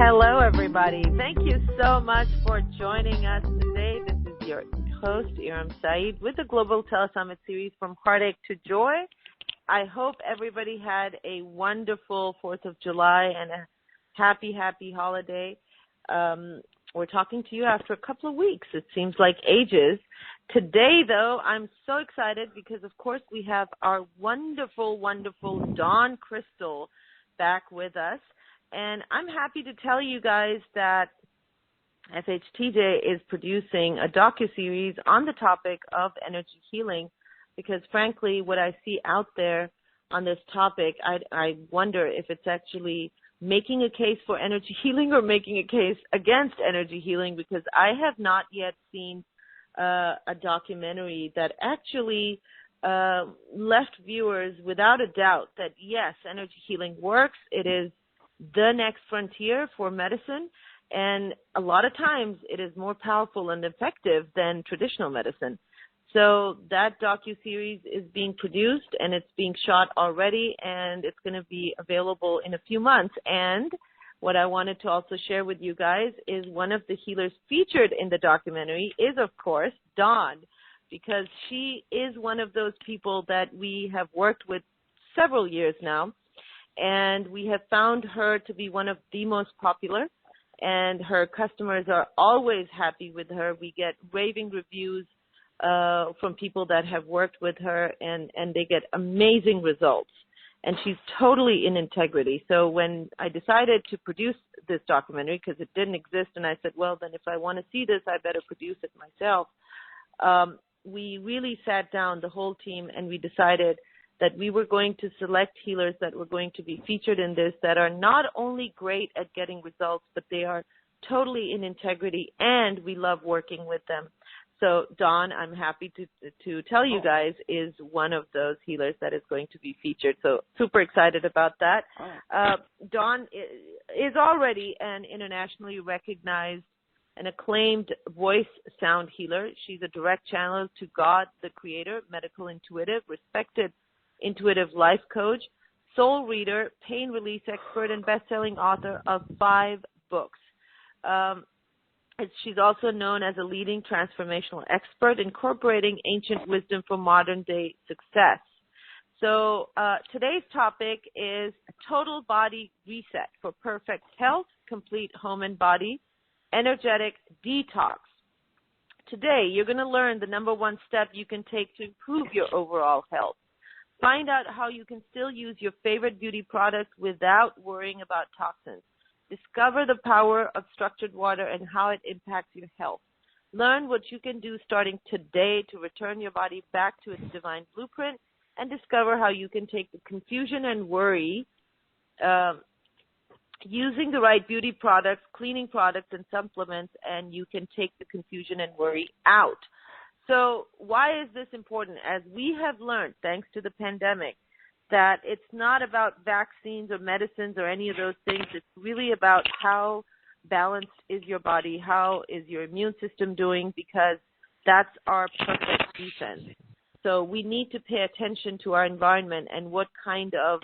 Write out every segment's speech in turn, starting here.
Hello, everybody. Thank you so much for joining us today. This is your host, Iram Saeed, with the Global Telesummit series From Heartache to Joy. I hope everybody had a wonderful 4th of July and a happy holiday. We're talking to you after a couple of weeks. It seems like ages. Today, though, I'm so excited because, of course, we have our wonderful Dawn Crystal back with us. And I'm happy to tell you guys that FHTJ is producing a docuseries on the topic of energy healing because, frankly, what I see out there on this topic, I wonder if it's actually making a case for energy healing or making a case against energy healing, because I have not yet seen a documentary that actually left viewers without a doubt that, yes, energy healing works. It is the next frontier for medicine, and a lot of times it is more powerful and effective than traditional medicine. So that docuseries is being produced, and it's being shot already, and it's going to be available in a few months. And what I wanted to also share with you guys is one of the healers featured in the documentary is, of course, Dawn, because she is one of those people that we have worked with several years now. And we have found her to be one of the most popular, and her customers are always happy with her. We get raving reviews from people that have worked with her, and they get amazing results. And she's totally in integrity. So when I decided to produce this documentary, because it didn't exist, and I said, well, then if I want to see this, I better produce it myself. We really sat down, the whole team, and we decided that we were going to select healers that were going to be featured in this that are not only great at getting results, but they are totally in integrity, and we love working with them. So Dawn, I'm happy to tell you guys, is one of those healers that is going to be featured. So super excited about that. Dawn is already an internationally recognized and acclaimed voice sound healer. She's a direct channel to God, the Creator, medical intuitive, respected intuitive life coach, soul reader, pain release expert, and best-selling author of 5 books. She's also known as a leading transformational expert, incorporating ancient wisdom for modern-day success. So today's topic is total body reset for perfect health, complete home and body, energetic detox. Today, you're going to learn the number one step you can take to improve your overall health. Find out how you can still use your favorite beauty products without worrying about toxins. Discover the power of structured water and how it impacts your health. Learn what you can do starting today to return your body back to its divine blueprint, and discover how you can take the confusion and worry using the right beauty products, cleaning products, and supplements, and you can take the confusion and worry out. So why is this important? As we have learned, thanks to the pandemic, that it's not about vaccines or medicines or any of those things. It's really about how balanced is your body, how is your immune system doing, because that's our perfect defense. So we need to pay attention to our environment and what kind of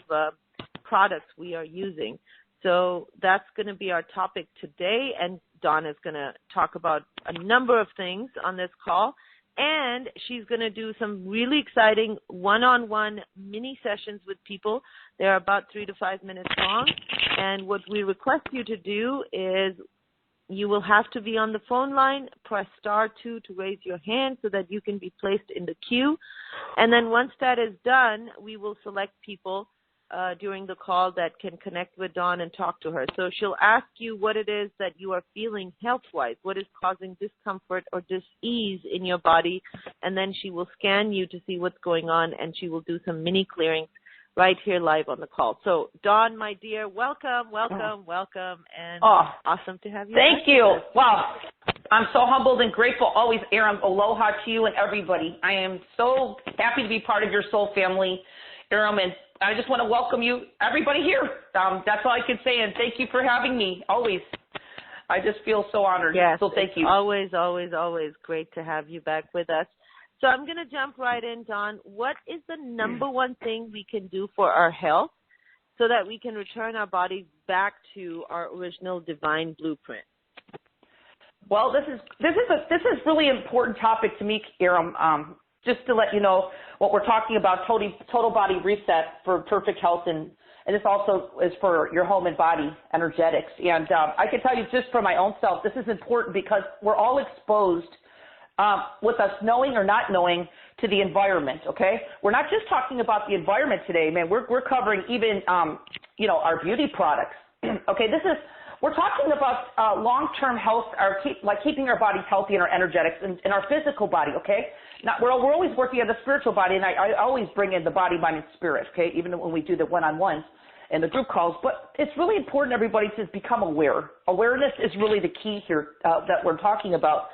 products we are using. So that's going to be our topic today, and Dawn is going to talk about a number of things on this call. And she's going to do some really exciting one-on-one mini sessions with people. They're about 3 to 5 minutes long. And what we request you to do is you will have to be on the phone line, press *2 to raise your hand so that you can be placed in the queue. And then once that is done, we will select people during the call that can connect with Dawn and talk to her. So she'll ask you what it is that you are feeling health-wise, what is causing discomfort or dis-ease in your body, and then she will scan you to see what's going on, and she will do some mini clearings right here live on the call. So Dawn, my dear, welcome, and awesome to have you. Thank you. Wow. I'm so humbled and grateful always, Aram. Aloha to you and everybody. I am so happy to be part of your soul family, Aram, and I just want to welcome you, everybody here. That's all I can say, and thank you for having me, always. I just feel so honored. Yes, So thank you. Always, always, always great to have you back with us. So I'm going to jump right in, Dawn. What is the number one thing we can do for our health so that we can return our bodies back to our original divine blueprint? Well, this is really important topic to me, Aram. Just to let you know what we're talking about, total body reset for perfect health, and this also is for your home and body energetics. And I can tell you just for my own self, this is important because we're all exposed, with us knowing or not knowing, to the environment. Okay, we're not just talking about the environment today, man. We're covering even our beauty products. Okay, we're talking about long-term health, keeping our bodies healthy and our energetics and our physical body, okay? We're always working on the spiritual body, and I always bring in the body, mind, and spirit, okay, even when we do the one-on-ones and the group calls. But it's really important, everybody, to become aware. Awareness is really the key here that we're talking about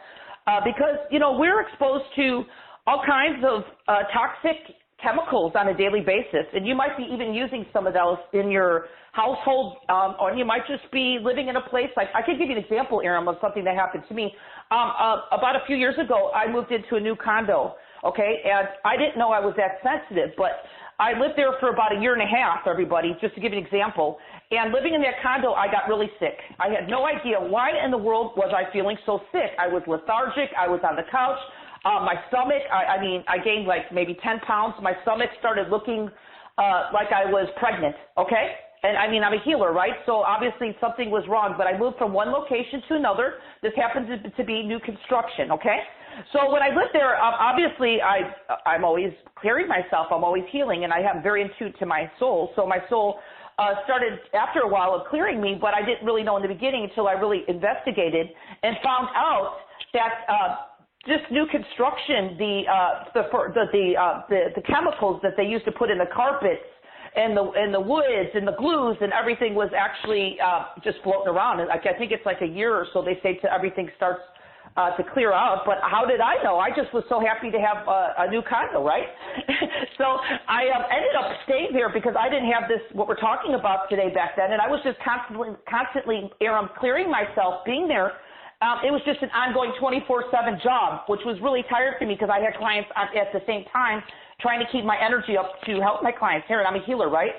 because, we're exposed to all kinds of toxic chemicals on a daily basis, and you might be even using some of those in your household, or you might just be living in a place like, I could give you an example, Aram, of something that happened to me. About a few years ago, I moved into a new condo, okay, and I didn't know I was that sensitive, but I lived there for about a year and a half, everybody, just to give you an example, and living in that condo, I got really sick. I had no idea why in the world was I feeling so sick. I was lethargic, I was on the couch. My stomach, I gained like maybe 10 pounds. My stomach started looking like I was pregnant, okay? And I'm a healer, right? So obviously something was wrong, but I moved from one location to another. This happened to be new construction, okay? So when I lived there, obviously I'm always clearing myself. I'm always healing, and I am very in tune to my soul. So my soul started after a while of clearing me, but I didn't really know in the beginning until I really investigated and found out that just new construction, the chemicals that they used to put in the carpets and the woods and the glues and everything was actually just floating around. And I think it's like a year or so they say till everything starts to clear out. But how did I know? I just was so happy to have a new condo, right? So I ended up staying there because I didn't have this, what we're talking about today back then. And I was just constantly clearing myself, being there. It was just an ongoing 24/7 job, which was really tired for me because I had clients at the same time trying to keep my energy up to help my clients here, and I'm a healer, right?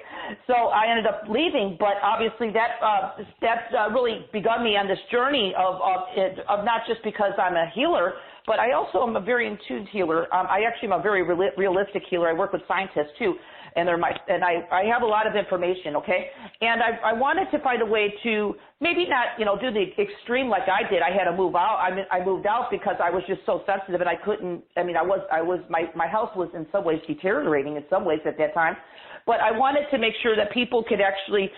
So I ended up leaving, but obviously that's really begun me on this journey of not just because I'm a healer, but I also am a very in-tuned healer. I actually am a very realistic healer. I work with scientists too. And I have a lot of information, okay? And I wanted to find a way to maybe not, do the extreme like I did. I had to move out. I moved out because I was just so sensitive, and I couldn't. My health was in some ways deteriorating in some ways at that time. But I wanted to make sure that people could actually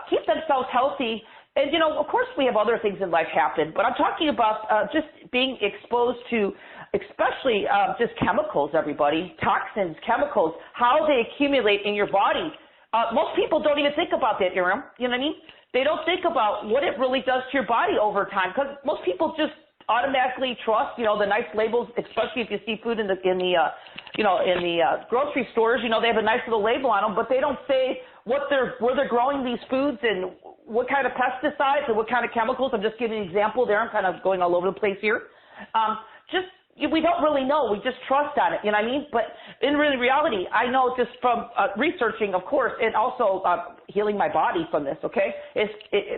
keep themselves healthy. And, of course we have other things in life happen, but I'm talking about just being exposed to especially just chemicals, everybody, toxins, chemicals, how they accumulate in your body. Most people don't even think about that, Aram. You know what I mean? They don't think about what it really does to your body over time because most people just automatically trust, the nice labels, especially if you see food in the grocery stores. They have a nice little label on them, but they don't say where they're growing these foods and what kind of pesticides and what kind of chemicals. I'm just giving an example there. I'm kind of going all over the place here. We don't really know. We just trust on it, you know what I mean? But in reality, I know just from researching, of course, and also healing my body from this, okay?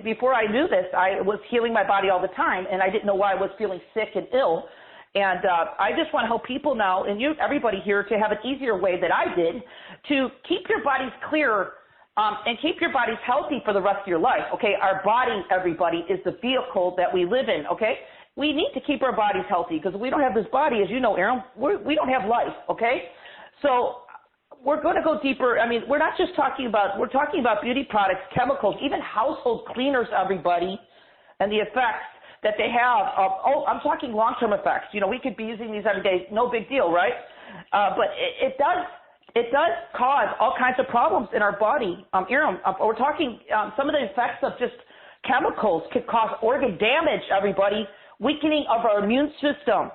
Before I knew this, I was healing my body all the time, and I didn't know why I was feeling sick and ill. And I just want to help people now, and everybody here, to have an easier way that I did to keep your bodies clear and keep your bodies healthy for the rest of your life, okay? Our body, everybody, is the vehicle that we live in, okay? We need to keep our bodies healthy because if we don't have this body, as you know, Aaron, we don't have life, okay? So we're going to go deeper. We're not just talking about, we're talking about beauty products, chemicals, even household cleaners, everybody, and the effects that they have. I'm talking long-term effects. We could be using these every day, no big deal, right? But it does cause all kinds of problems in our body. Aaron, we're talking some of the effects of just chemicals could cause organ damage, everybody. Weakening of our immune system,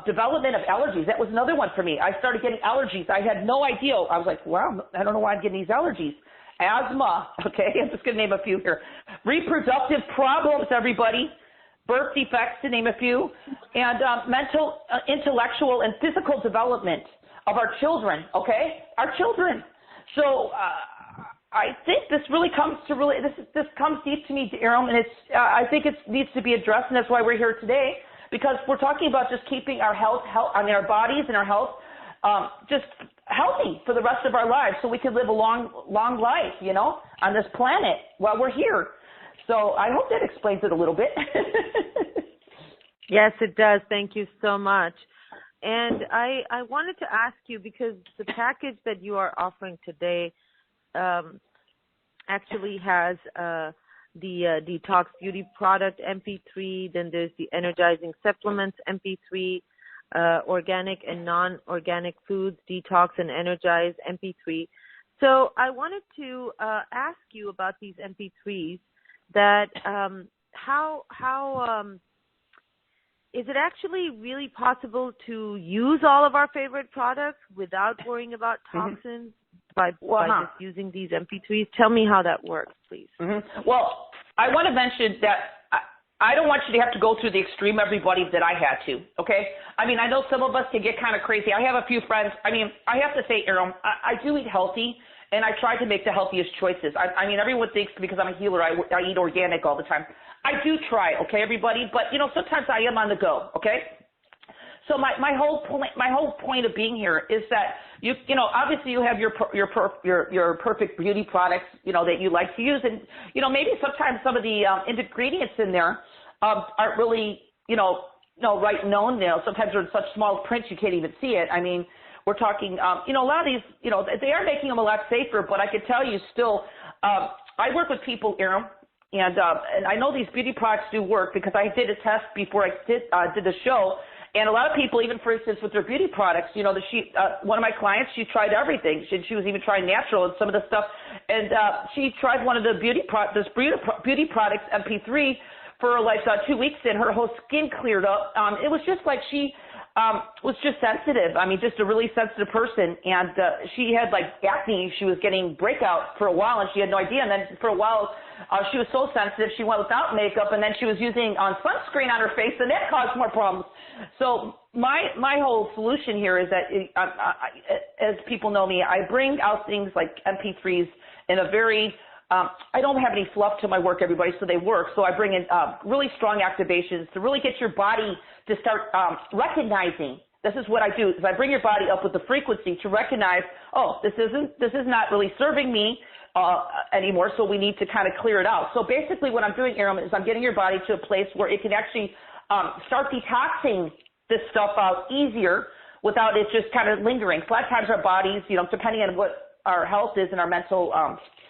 development of allergies. That was another one for me. I started getting allergies. I had no idea. I was like, wow, I don't know why I'm getting these allergies. Asthma, okay, I'm just going to name a few here. reproductive problems, everybody, birth defects, to name a few, and mental, intellectual, and physical development of our children, okay? Our children. So I think this really comes to this comes deep to me, Aram, and I think it needs to be addressed, and that's why we're here today, because we're talking about just keeping our health, our bodies and our health just healthy for the rest of our lives, so we can live a long life, you know, on this planet while we're here. So I hope that explains it a little bit. Yes, it does. Thank you so much. And I wanted to ask you, because the package that you are offering today actually has the Detox Beauty Product MP3, then there's the Energizing Supplements MP3, Organic and Non-Organic Foods, Detox and Energize MP3. So I wanted to ask you about these MP3s, that how is it actually really possible to use all of our favorite products without worrying about toxins by just using these MP3s? Tell me how that works, please. Well, I want to mention that I don't want you to have to go through the extreme, everybody, that I had to, okay? I mean, I know some of us can get kind of crazy. I have a few friends. I mean, I have to say, Aram, I do eat healthy, and I try to make the healthiest choices. I mean, everyone thinks because I'm a healer, I eat organic all the time. I do try, okay, everybody? But, you know, sometimes I am on the go, okay? So my whole point of being here is that you know, obviously you have your perfect beauty products, you know, that you like to use, and you know, maybe sometimes some of the ingredients in there aren't really, you know, right known. You know, sometimes they're in such small print you can't even see it. I mean, we're talking, you know, a lot of these, you know, they are making them a lot safer, but I can tell you still, I work with people, Aram, and I know these beauty products do work because I did a test before I did the show. And a lot of people, even for instance, with their beauty products, you know, one of my clients, she tried everything. She was even trying natural and some of the stuff. And she tried one of the beauty products, MP3, for like 2 weeks, and her whole skin cleared up. It was just like she was just sensitive. I mean, just a really sensitive person. And she had like acne. She was getting breakout for a while, and she had no idea. And then for a while, she was so sensitive, she went without makeup, and then she was using sunscreen on her face, and that caused more problems. So my whole solution here is that, as people know me, I bring out things like MP3s in a very, I don't have any fluff to my work, everybody, so they work. So I bring in really strong activations to really get your body to start recognizing. This is what I do, is I bring your body up with the frequency to recognize, oh, this is not really serving me anymore, so we need to kind of clear it out. So basically what I'm doing, Aram, is I'm getting your body to a place where it can actually start detoxing this stuff out easier without it just kind of lingering. So a lot of times our bodies, you know, depending on what our health is and our mental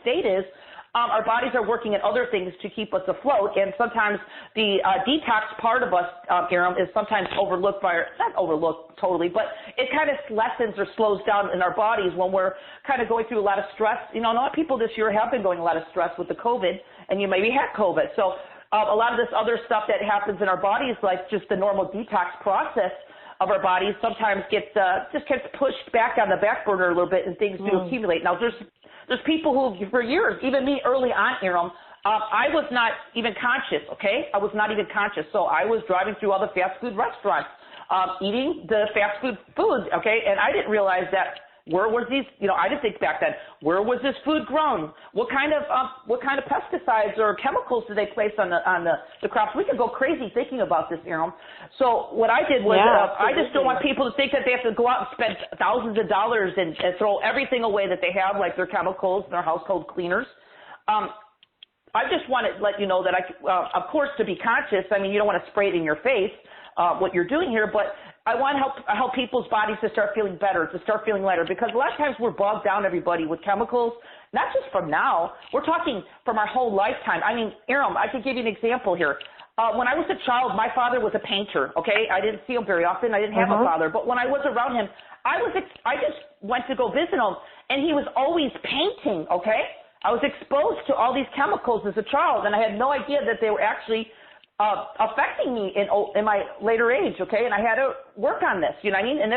state is, our bodies are working at other things to keep us afloat, and sometimes the detox part of us, Aram, is sometimes overlooked not overlooked totally, but it kind of lessens or slows down in our bodies when we're kind of going through a lot of stress. You know, a lot of people this year have been going a lot of stress with the COVID, and you maybe had COVID. So a lot of this other stuff that happens in our bodies, like just the normal detox process of our bodies, sometimes just gets pushed back on the back burner a little bit, and things do accumulate. Now, there's people who, for years, even me early on, Aram, I was not even conscious, okay? I was not even conscious. So I was driving through all the fast food restaurants, eating the fast food foods, okay? And I didn't realize that where was these, you know, I didn't think back then, where was this food grown? What kind of pesticides or chemicals do they place on the crops? We could go crazy thinking about this, Aram. So what I did was, I just don't want people to think that they have to go out and spend thousands of dollars and throw everything away that they have, like their chemicals and their household cleaners. I just want to let you know that of course, to be conscious, I mean, you don't want to spray it in your face, what you're doing here, but I want to help people's bodies to start feeling better, to start feeling lighter, because a lot of times we're bogged down, everybody, with chemicals, not just from now. We're talking from our whole lifetime. I mean, Aram, I could give you an example here. When I was a child, my father was a painter, okay? I didn't see him very often. I didn't have a father. But when I was around him, I just went to go visit him, and he was always painting, okay? I was exposed to all these chemicals as a child, and I had no idea that they were actually affecting me in my later age, okay? And I had to work on this, you know what I mean? And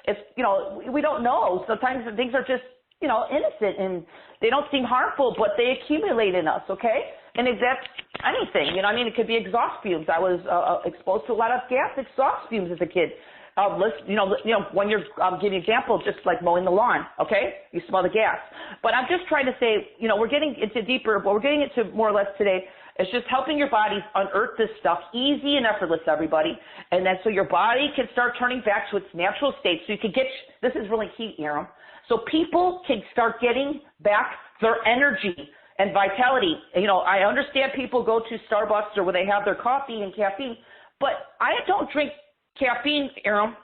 it's, you know, we don't know. Sometimes things are just, you know, innocent, and they don't seem harmful, but they accumulate in us, okay? And if that's anything, you know, I mean, it could be exhaust fumes. I was exposed to a lot of gas exhaust fumes as a kid. When you're giving an example, just like mowing the lawn, okay? You smell the gas. But I'm just trying to say, you know, we're getting into deeper, but we're getting into more or less today. It's just helping your body unearth this stuff, easy and effortless, everybody. And then so your body can start turning back to its natural state. So you can get, this is really key, Aram. So people can start getting back their energy and vitality. You know, I understand people go to Starbucks or where they have their coffee and caffeine, but I don't drink caffeine, Aram.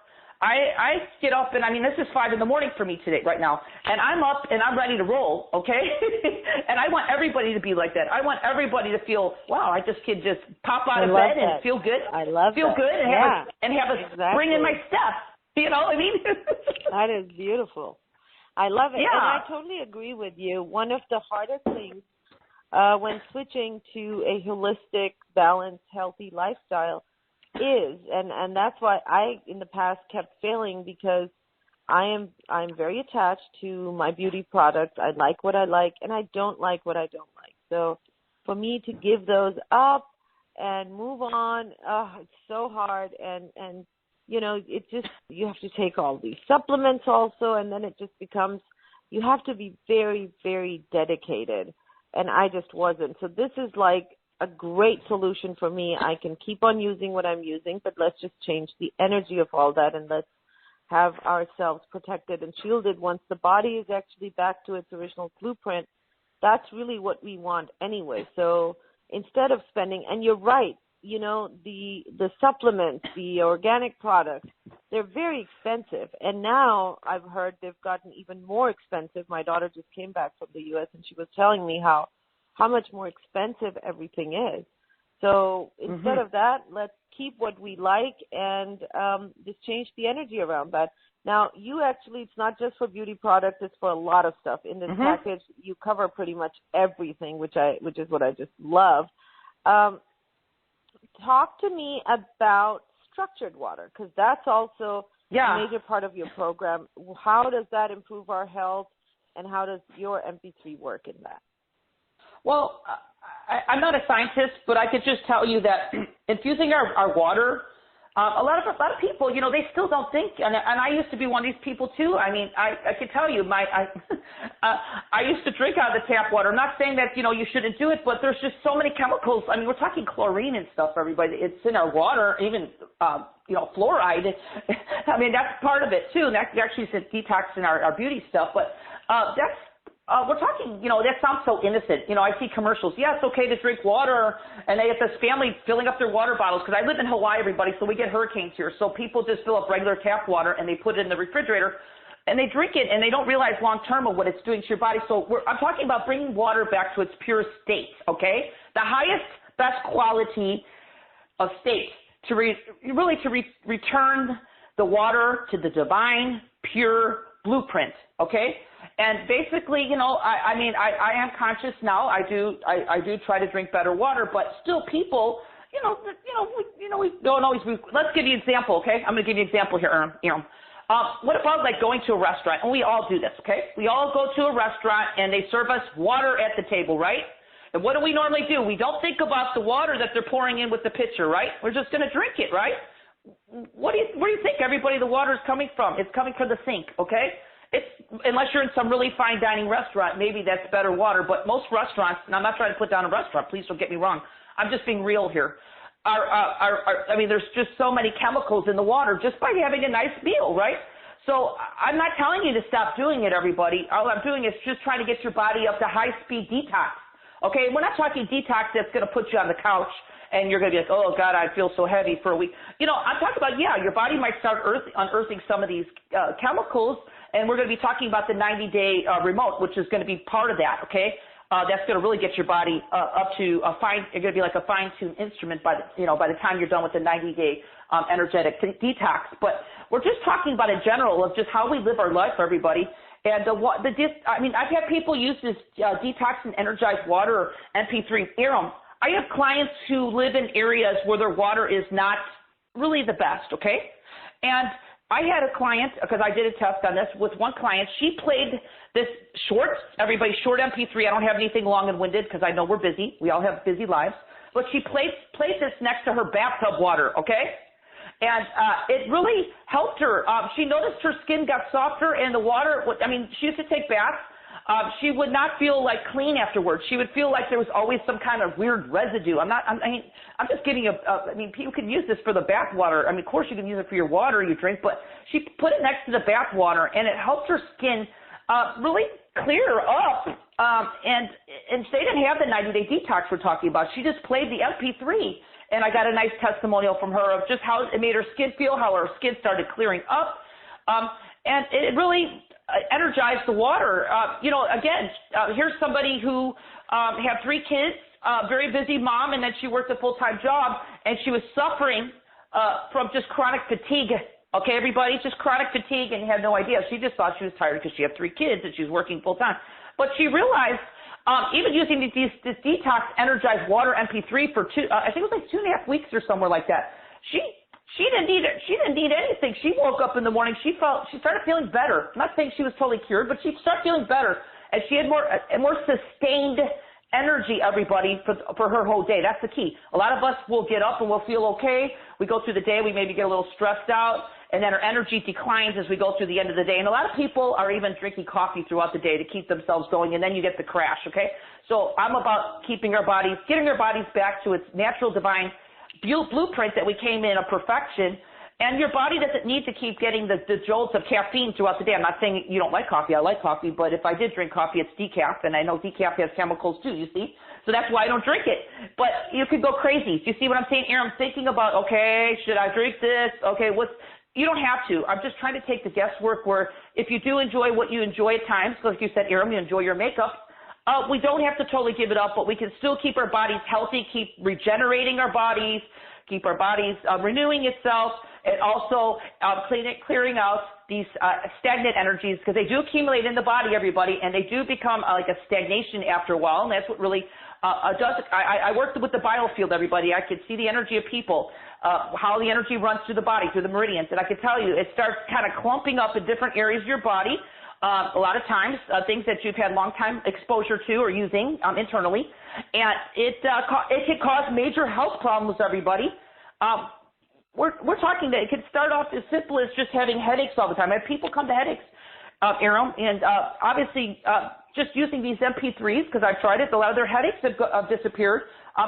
I get up and, I mean, this is 5 a.m. for me today, right now, and I'm up and I'm ready to roll, okay? And I want everybody to be like that. I want everybody to feel, wow, I just can just pop out of bed and feel good. I love feel that. good and have a spring in my step. You know what I mean? That is beautiful. I love it. Yeah. And I totally agree with you. One of the hardest things when switching to a holistic, balanced, healthy lifestyle is, and that's why I in the past kept failing, because I'm very attached to my beauty products. I like what I like and I don't like what I don't like. So for me to give those up and move on, it's so hard, and you know, it just, you have to take all these supplements also, and then it just becomes, you have to be very, very dedicated, and I just wasn't. So this is like a great solution for me. I can keep on using what I'm using, but let's just change the energy of all that, and let's have ourselves protected and shielded once the body is actually back to its original blueprint. That's really what we want anyway. So instead of spending, and you're right, you know, the supplements, the organic products, they're very expensive. And now I've heard they've gotten even more expensive. My daughter just came back from the U.S. and she was telling me how much more expensive everything is. So instead of that, let's keep what we like and just change the energy around that. Now, you actually, it's not just for beauty products, it's for a lot of stuff. In this package, you cover pretty much everything, which is what I just love. Talk to me about structured water, because that's also a major part of your program. How does that improve our health, and how does your MP3 work in that? Well, I'm not a scientist, but I could just tell you that infusing our water, a lot of people, you know, they still don't think, and I used to be one of these people too. I mean, I could tell you, I used to drink out of the tap water. I'm not saying that, you know, you shouldn't do it, but there's just so many chemicals. I mean, we're talking chlorine and stuff, everybody. It's in our water, even, you know, fluoride. I mean, that's part of it too, and that actually is detox in our beauty stuff, but that's, we're talking, you know, that sounds so innocent. You know, I see commercials. Yeah, it's okay to drink water. And they get this family filling up their water bottles. Because I live in Hawaii, everybody, so we get hurricanes here. So people just fill up regular tap water and they put it in the refrigerator. And they drink it and they don't realize long term of what it's doing to your body. So I'm talking about bringing water back to its pure state, okay? The highest, best quality of state to return the water to the divine, pure blueprint, okay? And basically, you know, I mean, I am conscious now. I do try to drink better water, but still, people, we don't always. Let's give you an example, okay? I'm going to give you an example here, Aram. What about like going to a restaurant? And we all do this, okay? We all go to a restaurant and they serve us water at the table, right? And what do we normally do? We don't think about the water that they're pouring in with the pitcher, right? We're just going to drink it, right? Where do you think, everybody, the water is coming from? It's coming from the sink, okay? It's, unless you're in some really fine dining restaurant, maybe that's better water. But most restaurants, and I'm not trying to put down a restaurant, please don't get me wrong. I'm just being real here. I mean, there's just so many chemicals in the water just by having a nice meal, right? So I'm not telling you to stop doing it, everybody. All I'm doing is just trying to get your body up to high-speed detox. Okay, we're not talking detox that's going to put you on the couch and you're going to be like, oh, God, I feel so heavy for a week. You know, I'm talking about, your body might start unearthing some of these chemicals, and we're going to be talking about the 90-day remote, which is going to be part of that, okay? That's going to really get your body up to you're going to be like a fine-tuned instrument by the time you're done with the 90-day energetic detox. But we're just talking about in general of just how we live our life, everybody. And I've had people use this Detox and Energized water, or MP3. Aram, I have clients who live in areas where their water is not really the best, okay? And I had a client, because I did a test on this with one client. She played this short, everybody, short MP3. I don't have anything long and winded because I know we're busy. We all have busy lives. But she played this next to her bathtub water, okay? And it really helped her. She noticed her skin got softer and the water, I mean, she used to take baths. She would not feel like clean afterwards. She would feel like there was always some kind of weird residue. I'm just giving people can use this for the bath water. I mean, of course you can use it for your water you drink, but she put it next to the bath water and it helped her skin really clear up. And they didn't have the 90-day detox we're talking about. She just played the MP3. And I got a nice testimonial from her of just how it made her skin feel, how her skin started clearing up. And it really energized the water. Again, here's somebody who had 3 kids, very busy mom, and then she worked a full-time job, and she was suffering from just chronic fatigue. Okay, everybody, just chronic fatigue, and had no idea. She just thought she was tired because she had 3 kids and she was working full-time. But she realized even using this Detox Energized Water MP3 for I think it was like 2.5 weeks or somewhere like that. She didn't need it. She didn't need anything. She woke up in the morning. She started feeling better. I'm not saying she was totally cured, but she started feeling better, and she had more sustained energy, everybody, for her whole day. That's the key. A lot of us will get up and we'll feel okay. We go through the day, we maybe get a little stressed out, and then our energy declines as we go through the end of the day. And a lot of people are even drinking coffee throughout the day to keep themselves going, and then you get the crash, okay? So I'm about getting our bodies back to its natural divine blueprint that we came in of perfection. And your body doesn't need to keep getting the jolts of caffeine throughout the day. I'm not saying you don't like coffee. I like coffee, but if I did drink coffee, it's decaf, and I know decaf has chemicals too, you see? So that's why I don't drink it. But you could go crazy. Do you see what I'm saying here? I'm thinking about, okay, should I drink this? Okay, you don't have to. I'm just trying to take the guesswork where if you do enjoy what you enjoy at times, like you said, Aram, you enjoy your makeup, we don't have to totally give it up, but we can still keep our bodies healthy, keep regenerating our bodies, keep our bodies renewing itself, and also clearing out these stagnant energies, because they do accumulate in the body, everybody, and they do become like a stagnation after a while, and that's what really does. I worked with the biofield, everybody. I could see the energy of people, how the energy runs through the body, through the meridians, and I can tell you it starts kind of clumping up in different areas of your body. A lot of times, things that you've had long time exposure to or using internally, and it can cause major health problems, everybody. We're talking that it could start off as simple as just having headaches all the time. I have people come to headaches, Aram, and obviously just using these MP3s, because I've tried it, a lot of their headaches have disappeared.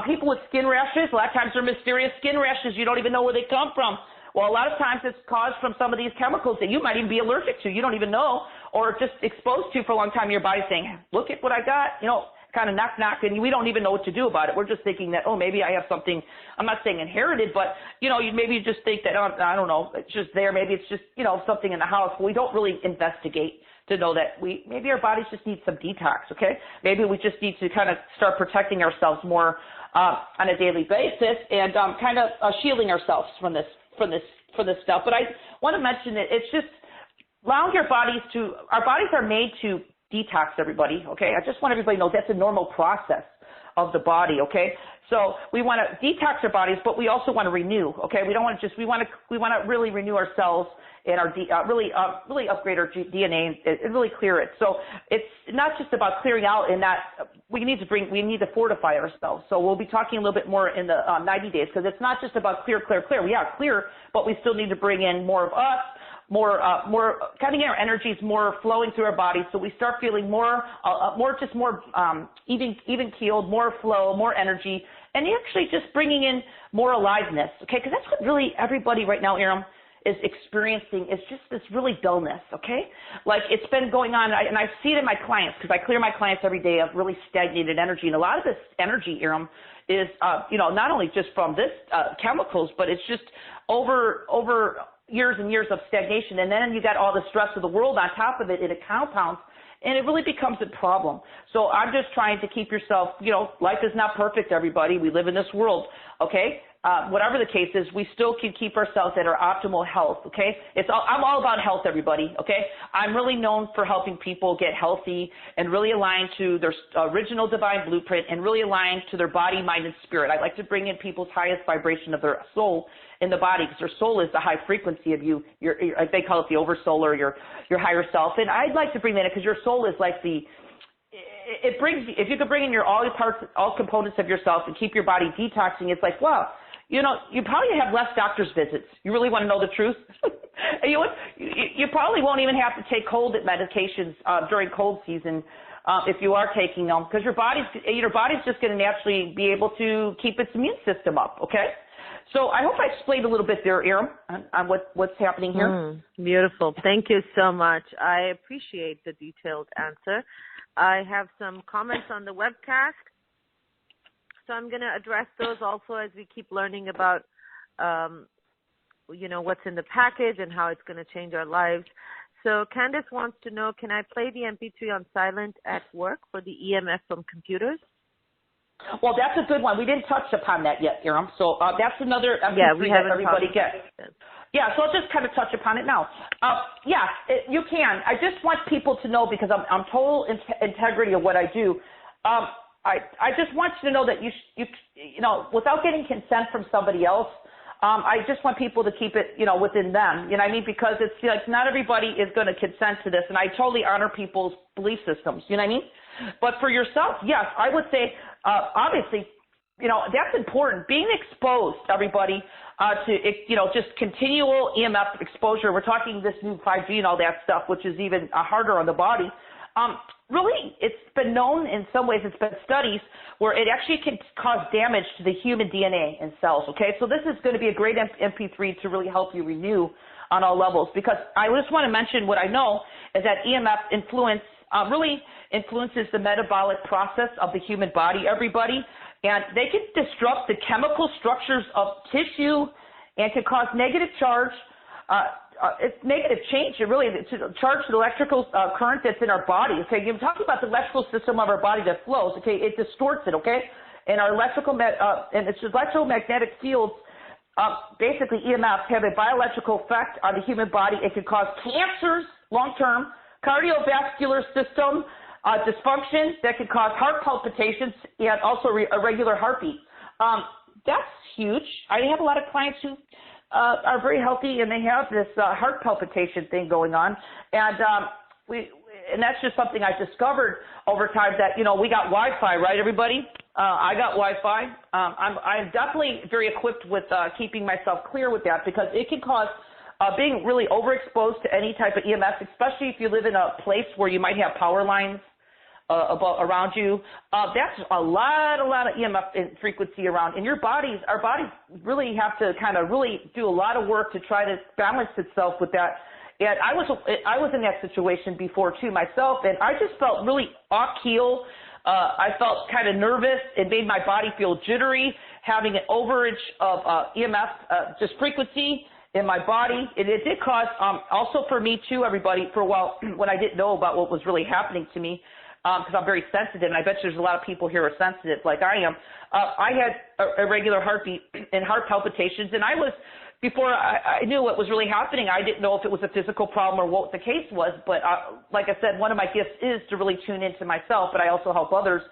People with skin rashes, a lot of times they're mysterious skin rashes. You don't even know where they come from. Well, a lot of times it's caused from some of these chemicals that you might even be allergic to. You don't even know, or just exposed to for a long time. Your body's saying, look at what I got, kind of knock, and we don't even know what to do about it. We're just thinking that, oh, maybe I have something, I'm not saying inherited, but, maybe you just think that, I don't know, it's just there. Maybe it's just, something in the house. We don't really investigate to know that maybe our bodies just need some detox, okay? Maybe we just need to kind of start protecting ourselves more on a daily basis and kind of shielding ourselves from this stuff. But I want to mention that it's just allowing our bodies are made to detox, everybody, okay? I just want everybody to know that's a normal process of the body, okay? So we want to detox our bodies, but we also want to renew, okay? We don't want to we want to really renew ourselves and really upgrade our DNA and really clear it. So it's not just about clearing out, and that we need to fortify ourselves. So we'll be talking a little bit more in the 90 days, because it's not just about clear. We are clear, but we still need to bring in more of us, more cutting our energies, more flowing through our bodies, so we start feeling more even keeled, more flow, more energy, and actually just bringing in more aliveness, okay? Because that's what really everybody right now, Aram, is experiencing, is just this really dullness, okay? Like it's been going on, and I see it in my clients, because I clear my clients every day of really stagnated energy, and a lot of this energy, Aram, is not only just from this chemicals, but it's just over years and years of stagnation, and then you got all the stress of the world on top of it, and it compounds, and it really becomes a problem. So I'm just trying to keep yourself, life is not perfect, everybody. We live in this world, okay? whatever the case is, we still can keep ourselves at our optimal health, okay? I'm all about health, everybody, okay? I'm really known for helping people get healthy and really align to their original divine blueprint and really align to their body, mind, and spirit. I like to bring in people's highest vibration of their soul in the body, because their soul is the high frequency of you. They call it the oversoul, or your higher self. And I'd like to bring that in, because your soul is like it brings, if you could bring in all components of yourself and keep your body detoxing, it's like, wow, you probably have less doctor's visits. You really want to know the truth? you probably won't even have to take cold medications during cold season if you are taking them, because your body's just going to naturally be able to keep its immune system up, okay? So I hope I explained a little bit there, Erin, on what's happening here. Beautiful. Thank you so much. I appreciate the detailed answer. I have some comments on the webcast, so I'm going to address those also as we keep learning about, what's in the package and how it's going to change our lives. So Candace wants to know, can I play the MP3 on silent at work for the EMF from computers? Well, that's a good one. We didn't touch upon that yet, Erin. So that's another MP3 we haven't that everybody gets. Yeah, so I'll just kind of touch upon it now. You can. I just want people to know, because I'm total integrity of what I do. I just want you to know that you without getting consent from somebody else. I just want people to keep it, within them. You know what I mean? Because it's like not everybody is going to consent to this, and I totally honor people's belief systems. You know what I mean? But for yourself, yes, I would say, obviously, that's important. Being exposed, everybody, to, just continual EMF exposure. We're talking this new 5G and all that stuff, which is even harder on the body. Really, it's been known in some ways, it's been studies where it actually can cause damage to the human DNA and cells, okay? So this is going to be a great MP3 to really help you renew on all levels, because I just want to mention what I know is that EMF really influences the metabolic process of the human body, everybody, and they can disrupt the chemical structures of tissue and can cause negative charge. It's negative change. It really charge the electrical current that's in our body. Okay, you're talking about the electrical system of our body that flows. Okay, it distorts it. Okay, and our and its electromagnetic fields, basically EMFs, have a bioelectrical effect on the human body. It can cause cancers long term, cardiovascular system dysfunction that can cause heart palpitations and also irregular heartbeat. That's huge. I have a lot of clients who are very healthy, and they have this heart palpitation thing going on, and that's just something I discovered over time, that we got Wi-Fi, right, everybody? I got Wi-Fi. I'm definitely very equipped with keeping myself clear with that, because it can cause being really overexposed to any type of EMS, especially if you live in a place where you might have power lines around you. That's a lot of EMF frequency around. And our bodies really have to kind of really do a lot of work to try to balance itself with that. And I was in that situation before too myself, and I just felt really off keel. I felt kind of nervous. It made my body feel jittery, having an overage of EMF, just frequency in my body. It did cause, also for me too, everybody, for a while, when I didn't know about what was really happening to me, because I'm very sensitive, and I bet there's a lot of people here who are sensitive like I am. I had irregular heartbeat and heart palpitations, and before I knew what was really happening, I didn't know if it was a physical problem or what the case was, but like I said, one of my gifts is to really tune into myself, but I also help others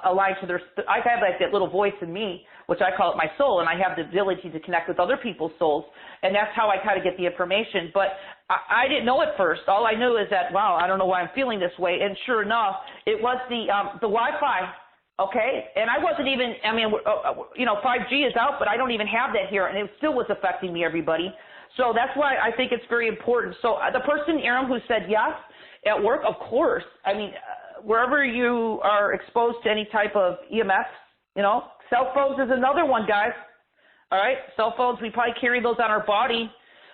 align to I have like that little voice in me, which I call it my soul, and I have the ability to connect with other people's souls, and that's how I kind of get the information. But I didn't know at first. All I knew is that, wow, I don't know why I'm feeling this way, and sure enough, it was the Wi-Fi, okay? And I wasn't even, 5G is out, but I don't even have that here, and it still was affecting me, everybody. So that's why I think it's very important. So the person, Erin, who said yes at work, of course, wherever you are exposed to any type of EMF, cell phones is another one, guys. All right, cell phones, we probably carry those on our body.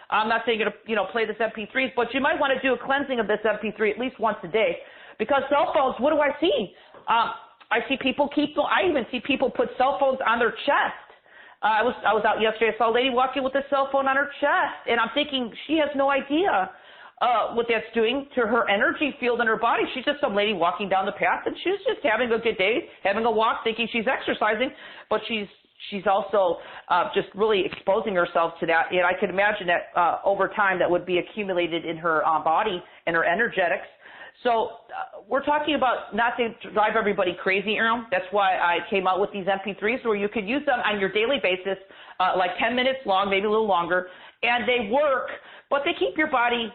I'm not saying you're going to play this MP3, but you might want to do a cleansing of this MP3 at least once a day, because cell phones, what do I see? I see people I even see people put cell phones on their chest. I was out yesterday. I saw a lady walking with a cell phone on her chest, and I'm thinking she has no idea what that's doing to her energy field in her body. She's just some lady walking down the path, and she's just having a good day, having a walk, thinking she's exercising, but she's she's also just really exposing herself to that. And I could imagine that over time that would be accumulated in her body and her energetics. So we're talking about not to drive everybody crazy, Aram. That's why I came out with these MP3s where you could use them on your daily basis, like 10 minutes long, maybe a little longer, and they work, but they keep your body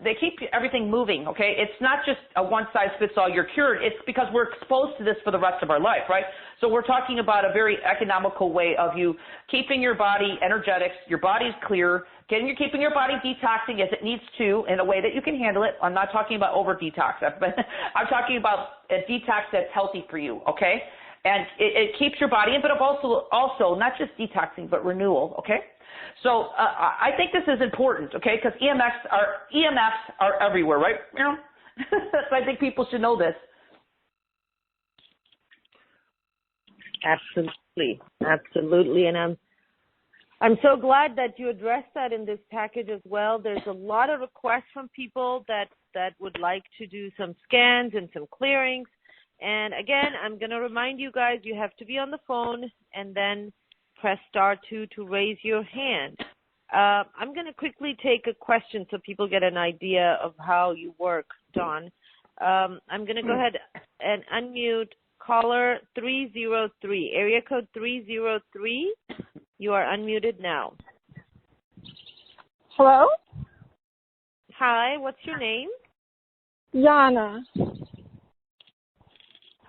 they keep everything moving, okay? It's not just a one-size-fits-all, you're cured. It's because we're exposed to this for the rest of our life, right? So we're talking about a very economical way of you keeping your body energetics, your body's clear, keeping your body detoxing as it needs to in a way that you can handle it. I'm not talking about over-detox. I'm talking about a detox that's healthy for you, okay? And it keeps your body in, but also not just detoxing, but renewal, okay? So I think this is important, okay, because EMFs are everywhere, right? You know? So I think people should know this. Absolutely, absolutely, and I'm so glad that you addressed that in this package as well. There's a lot of requests from people that would like to do some scans and some clearings. And again, I'm going to remind you guys, you have to be on the phone and then press *2 to raise your hand. I'm going to quickly take a question so people get an idea of how you work, Dawn. I'm going to go ahead and unmute caller 303, area code 303. You are unmuted now. Hello? Hi, what's your name? Yana.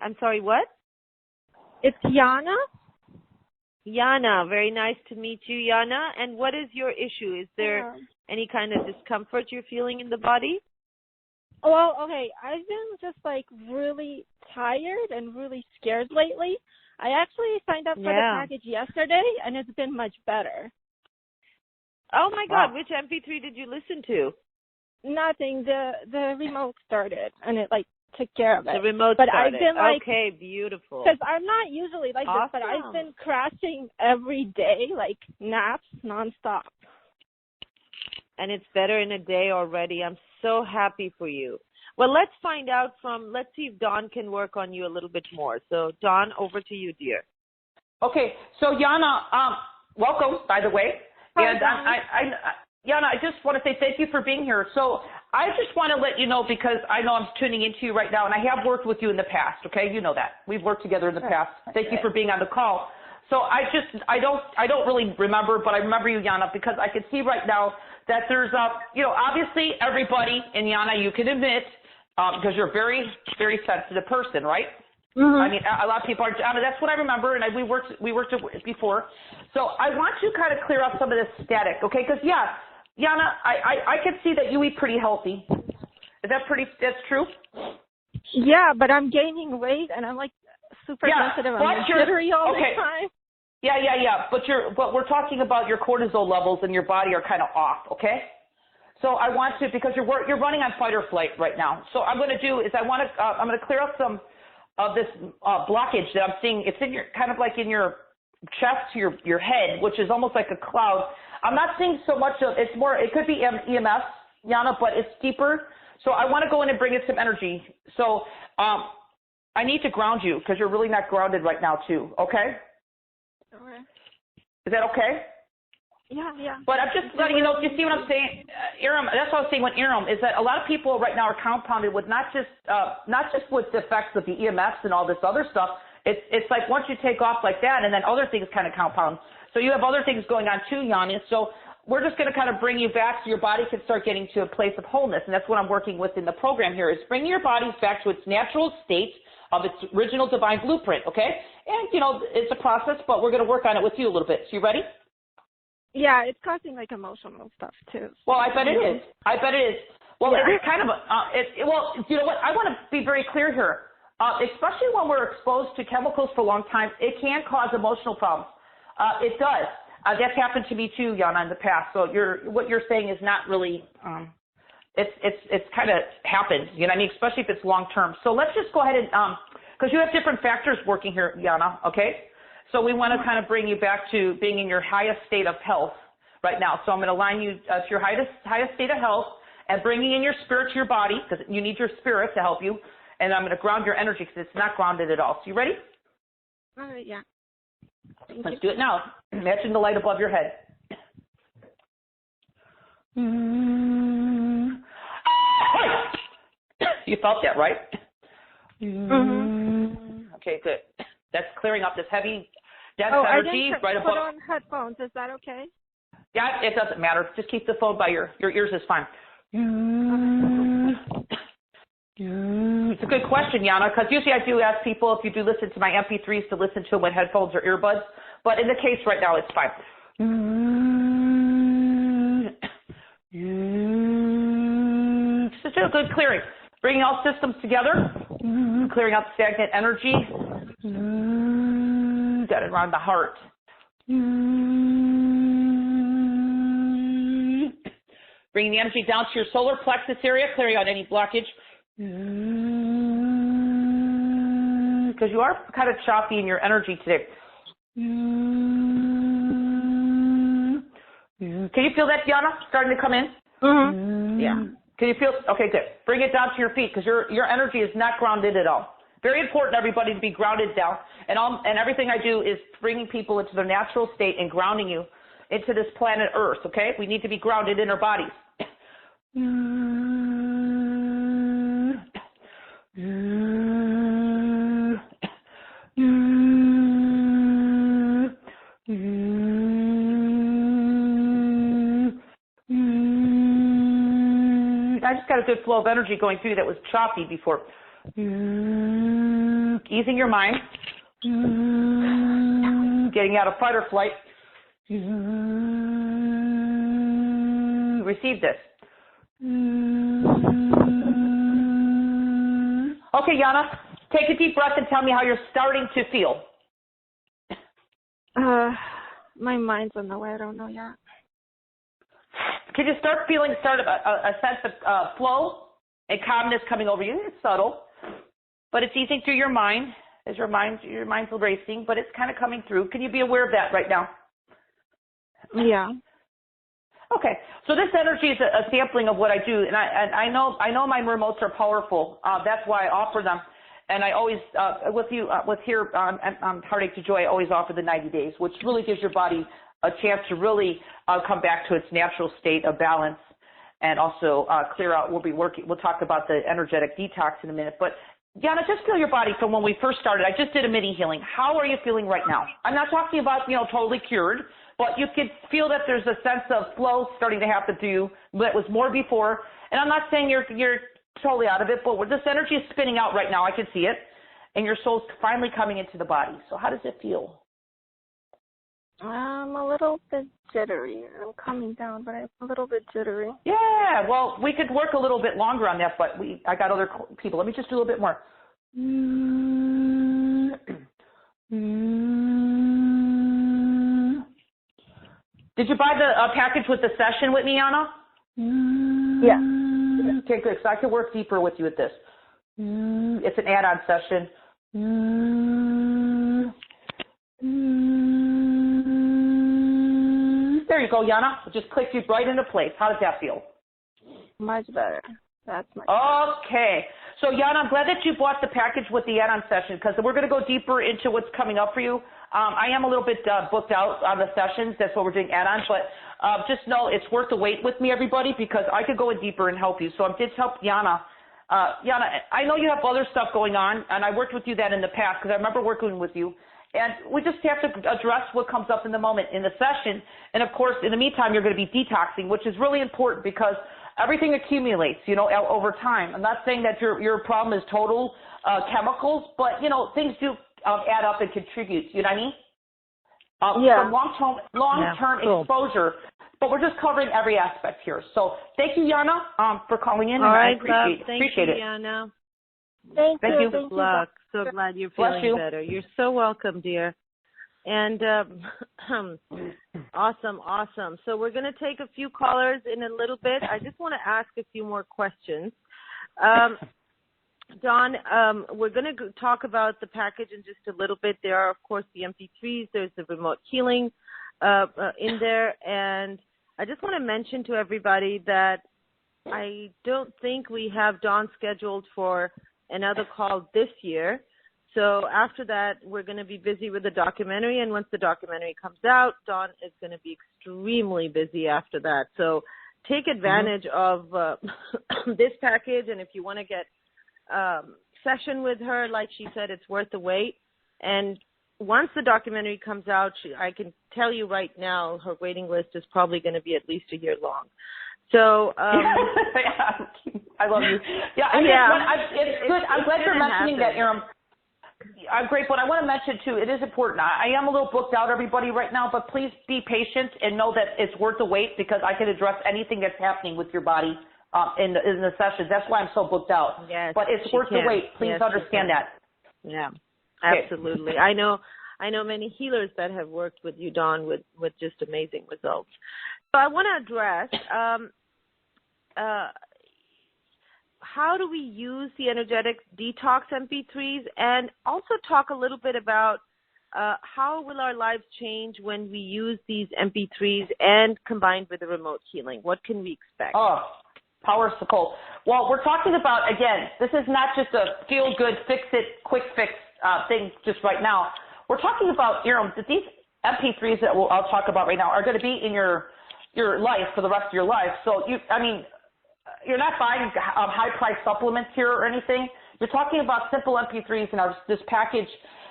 I'm sorry, what? It's Yana? Yana, very nice to meet you, Yana. And what is your issue? Is there any kind of discomfort you're feeling in the body? Well, okay, I've been just like really tired and really scared lately. I actually signed up for the package yesterday, and it's been much better. Oh my God, which MP3 did you listen to? Nothing. The remote started, and it like took care of it. The remote but started. I've been like, okay, beautiful. Because I'm not usually like this, but I've been crashing every day, like naps nonstop. And it's better in a day already. I'm so happy for you. Well, let's find out let's see if Dawn can work on you a little bit more. So, Dawn, over to you, dear. Okay, so Yana, welcome, by the way. Hi, and Yana, I just want to say thank you for being here. So I just want to let you know, because I know I'm tuning into you right now, and I have worked with you in the past, okay? You know that. We've worked together in the past. Thank you for being on the call. So I don't really remember, but I remember you, Yana, because I can see right now that there's, obviously everybody, and Yana, you can admit, because you're a very, very sensitive person, right? Mm-hmm. I mean, a lot of people are, that's what I remember, and we worked before. So I want to kind of clear up some of this static, okay? Because, Yana, I can see that you eat pretty healthy. Is that that's true? Yeah, but I'm gaining weight, and I'm like super sensitive. I'm jittery all the time. Yeah. But we're talking about your cortisol levels in your body are kind of off, okay? So I want to, because you're running on fight or flight right now. So I'm going to do is I'm going to clear up some of this blockage that I'm seeing. It's in your kind of like in your chest to your head, which is almost like a cloud. I'm not seeing so much of it's more. It could be EMS, Yana, but it's deeper. So I want to go in and bring in some energy. So I need to ground you because you're really not grounded right now, too. Okay? Okay. Is that okay? Yeah. But I'm just letting you know, you see what I'm saying? Aram, that's what I was saying with Aram, is that a lot of people right now are compounded with not just with the effects of the EMFs and all this other stuff. It's like once you take off like that, and then other things kind of compound. So you have other things going on too, Yana. So we're just going to kind of bring you back so your body can start getting to a place of wholeness. And that's what I'm working with in the program here, is bringing your bodies back to its natural state of its original divine blueprint, okay? And, it's a process, but we're going to work on it with you a little bit. So you ready? Yeah, it's causing like emotional stuff too. Well, I bet it is. Well, it's kind of well, you know what? I want to be very clear here. Especially when we're exposed to chemicals for a long time, it can cause emotional problems. It does. That's happened to me too, Yana, in the past. So what you're saying is not really. It's kind of happened. You know what I mean? Especially if it's long term. So let's just go ahead and because you have different factors working here, Yana. Okay. So we want to kind of bring you back to being in your highest state of health right now. So I'm going to align you to your highest state of health and bringing in your spirit to your body, because you need your spirit to help you. And I'm going to ground your energy because it's not grounded at all. So you ready? All right, yeah. Let's do it now. Imagine the light above your head. You felt that, right? Okay, good. That's clearing up this heavy, dense energy right above. Put on headphones. Is that okay? Yeah, it doesn't matter. Just keep the phone by your ears is fine. It's a good question, Yana, because usually I do ask people if you do listen to my MP3s to listen to them with headphones or earbuds, but in the case right now, it's fine. Just a good clearing. Bringing all systems together, clearing out stagnant energy. Got it around the heart. Bringing the energy down to your solar plexus area, clearing out any blockage. Because you are kind of choppy in your energy today. Can you feel that, Yana, starting to come in? Yeah. Can you feel? Okay, good. Bring it down to your feet because your energy is not grounded at all. Very important, everybody, to be grounded down. And everything I do is bringing people into their natural state and grounding you into this planet Earth, okay? We need to be grounded in our bodies. I just got a good flow of energy going through that was choppy before. Easing your mind. Getting out of fight or flight. Receive this. Okay, Yana, take a deep breath and tell me how you're starting to feel. My mind's on the way. I don't know yet. Can you start feeling a sense of flow and calmness coming over you? It's subtle, but it's easing through your mind as your mind's racing, but it's kind of coming through. Can you be aware of that right now? Yeah. Okay, so this energy is a sampling of what I do, and I know my remotes are powerful. That's why I offer them, and I always with here on Heartache to Joy, I always offer the 90 days, which really gives your body a chance to really come back to its natural state of balance, and also clear out. We'll talk about the energetic detox in a minute, but Yana, just feel your body from when we first started. I just did a mini healing. How are you feeling right now? I'm not talking about totally cured. But you can feel that there's a sense of flow starting to happen to you that was more before. And I'm not saying you're totally out of it, but this energy is spinning out right now. I can see it. And your soul's finally coming into the body. So how does it feel? I'm a little bit jittery. I'm coming down, but I'm a little bit jittery. Yeah, well, we could work a little bit longer on that, but I got other people. Let me just do a little bit more. Did you buy the package with the session with me, Yana? Yeah. Okay, good. So I can work deeper with you with this. It's an add-on session. There you go, Yana. It just clicked you right into place. How does that feel? Much better. That's much better. Okay. So, Yana, I'm glad that you bought the package with the add-on session because we're going to go deeper into what's coming up for you. I am a little bit booked out on the sessions. That's what we're doing add-ons. But just know it's worth the wait with me, everybody, because I could go in deeper and help you. So I did help Yana. Yana, I know you have other stuff going on, and I worked with you that in the past because I remember working with you. And we just have to address what comes up in the moment in the session. And, of course, in the meantime, you're going to be detoxing, which is really important because everything accumulates, over time. I'm not saying that your problem is total chemicals, but, things do add up and contribute. You know what I mean? Yeah. From long-term exposure. But we're just covering every aspect here. So thank you, Yana, for calling in. All right, I appreciate it. Yana. Thank you. Good luck. So glad you're feeling better. You're so welcome, dear. And awesome. So we're going to take a few callers in a little bit. I just want to ask a few more questions. Dawn, we're going to talk about the package in just a little bit. There are, of course, the MP3s. There's the remote healing in there. And I just want to mention to everybody that I don't think we have Dawn scheduled for another call this year. So after that, we're going to be busy with the documentary, and once the documentary comes out, Dawn is going to be extremely busy after that. So take advantage of this package, and if you want to get session with her, like she said, it's worth the wait. And once the documentary comes out, I can tell you right now, her waiting list is probably going to be at least a year long. So I love you. It's good. I'm glad you're mentioning that, Iram. I'm great, but I want to mention too, it is important. I am a little booked out, everybody, right now, but please be patient and know that it's worth the wait, because I can address anything that's happening with your body in the session. That's why I'm so booked out. Yes, but it's worth the wait. Please understand that. Yeah, absolutely. I know many healers that have worked with you, Dawn, with just amazing results. So I want to address how do we use the Energetic Detox MP3s, and also talk a little bit about how will our lives change when we use these MP3s and combined with the remote healing? What can we expect? Oh, powerful. Well, we're talking about, again, this is not just a feel-good, fix-it, quick fix thing just right now. We're talking about, Iram, that these MP3s that I'll talk about right now are going to be in your life for the rest of your life. So, you're not buying high-priced supplements here or anything. You're talking about simple MP3s in this package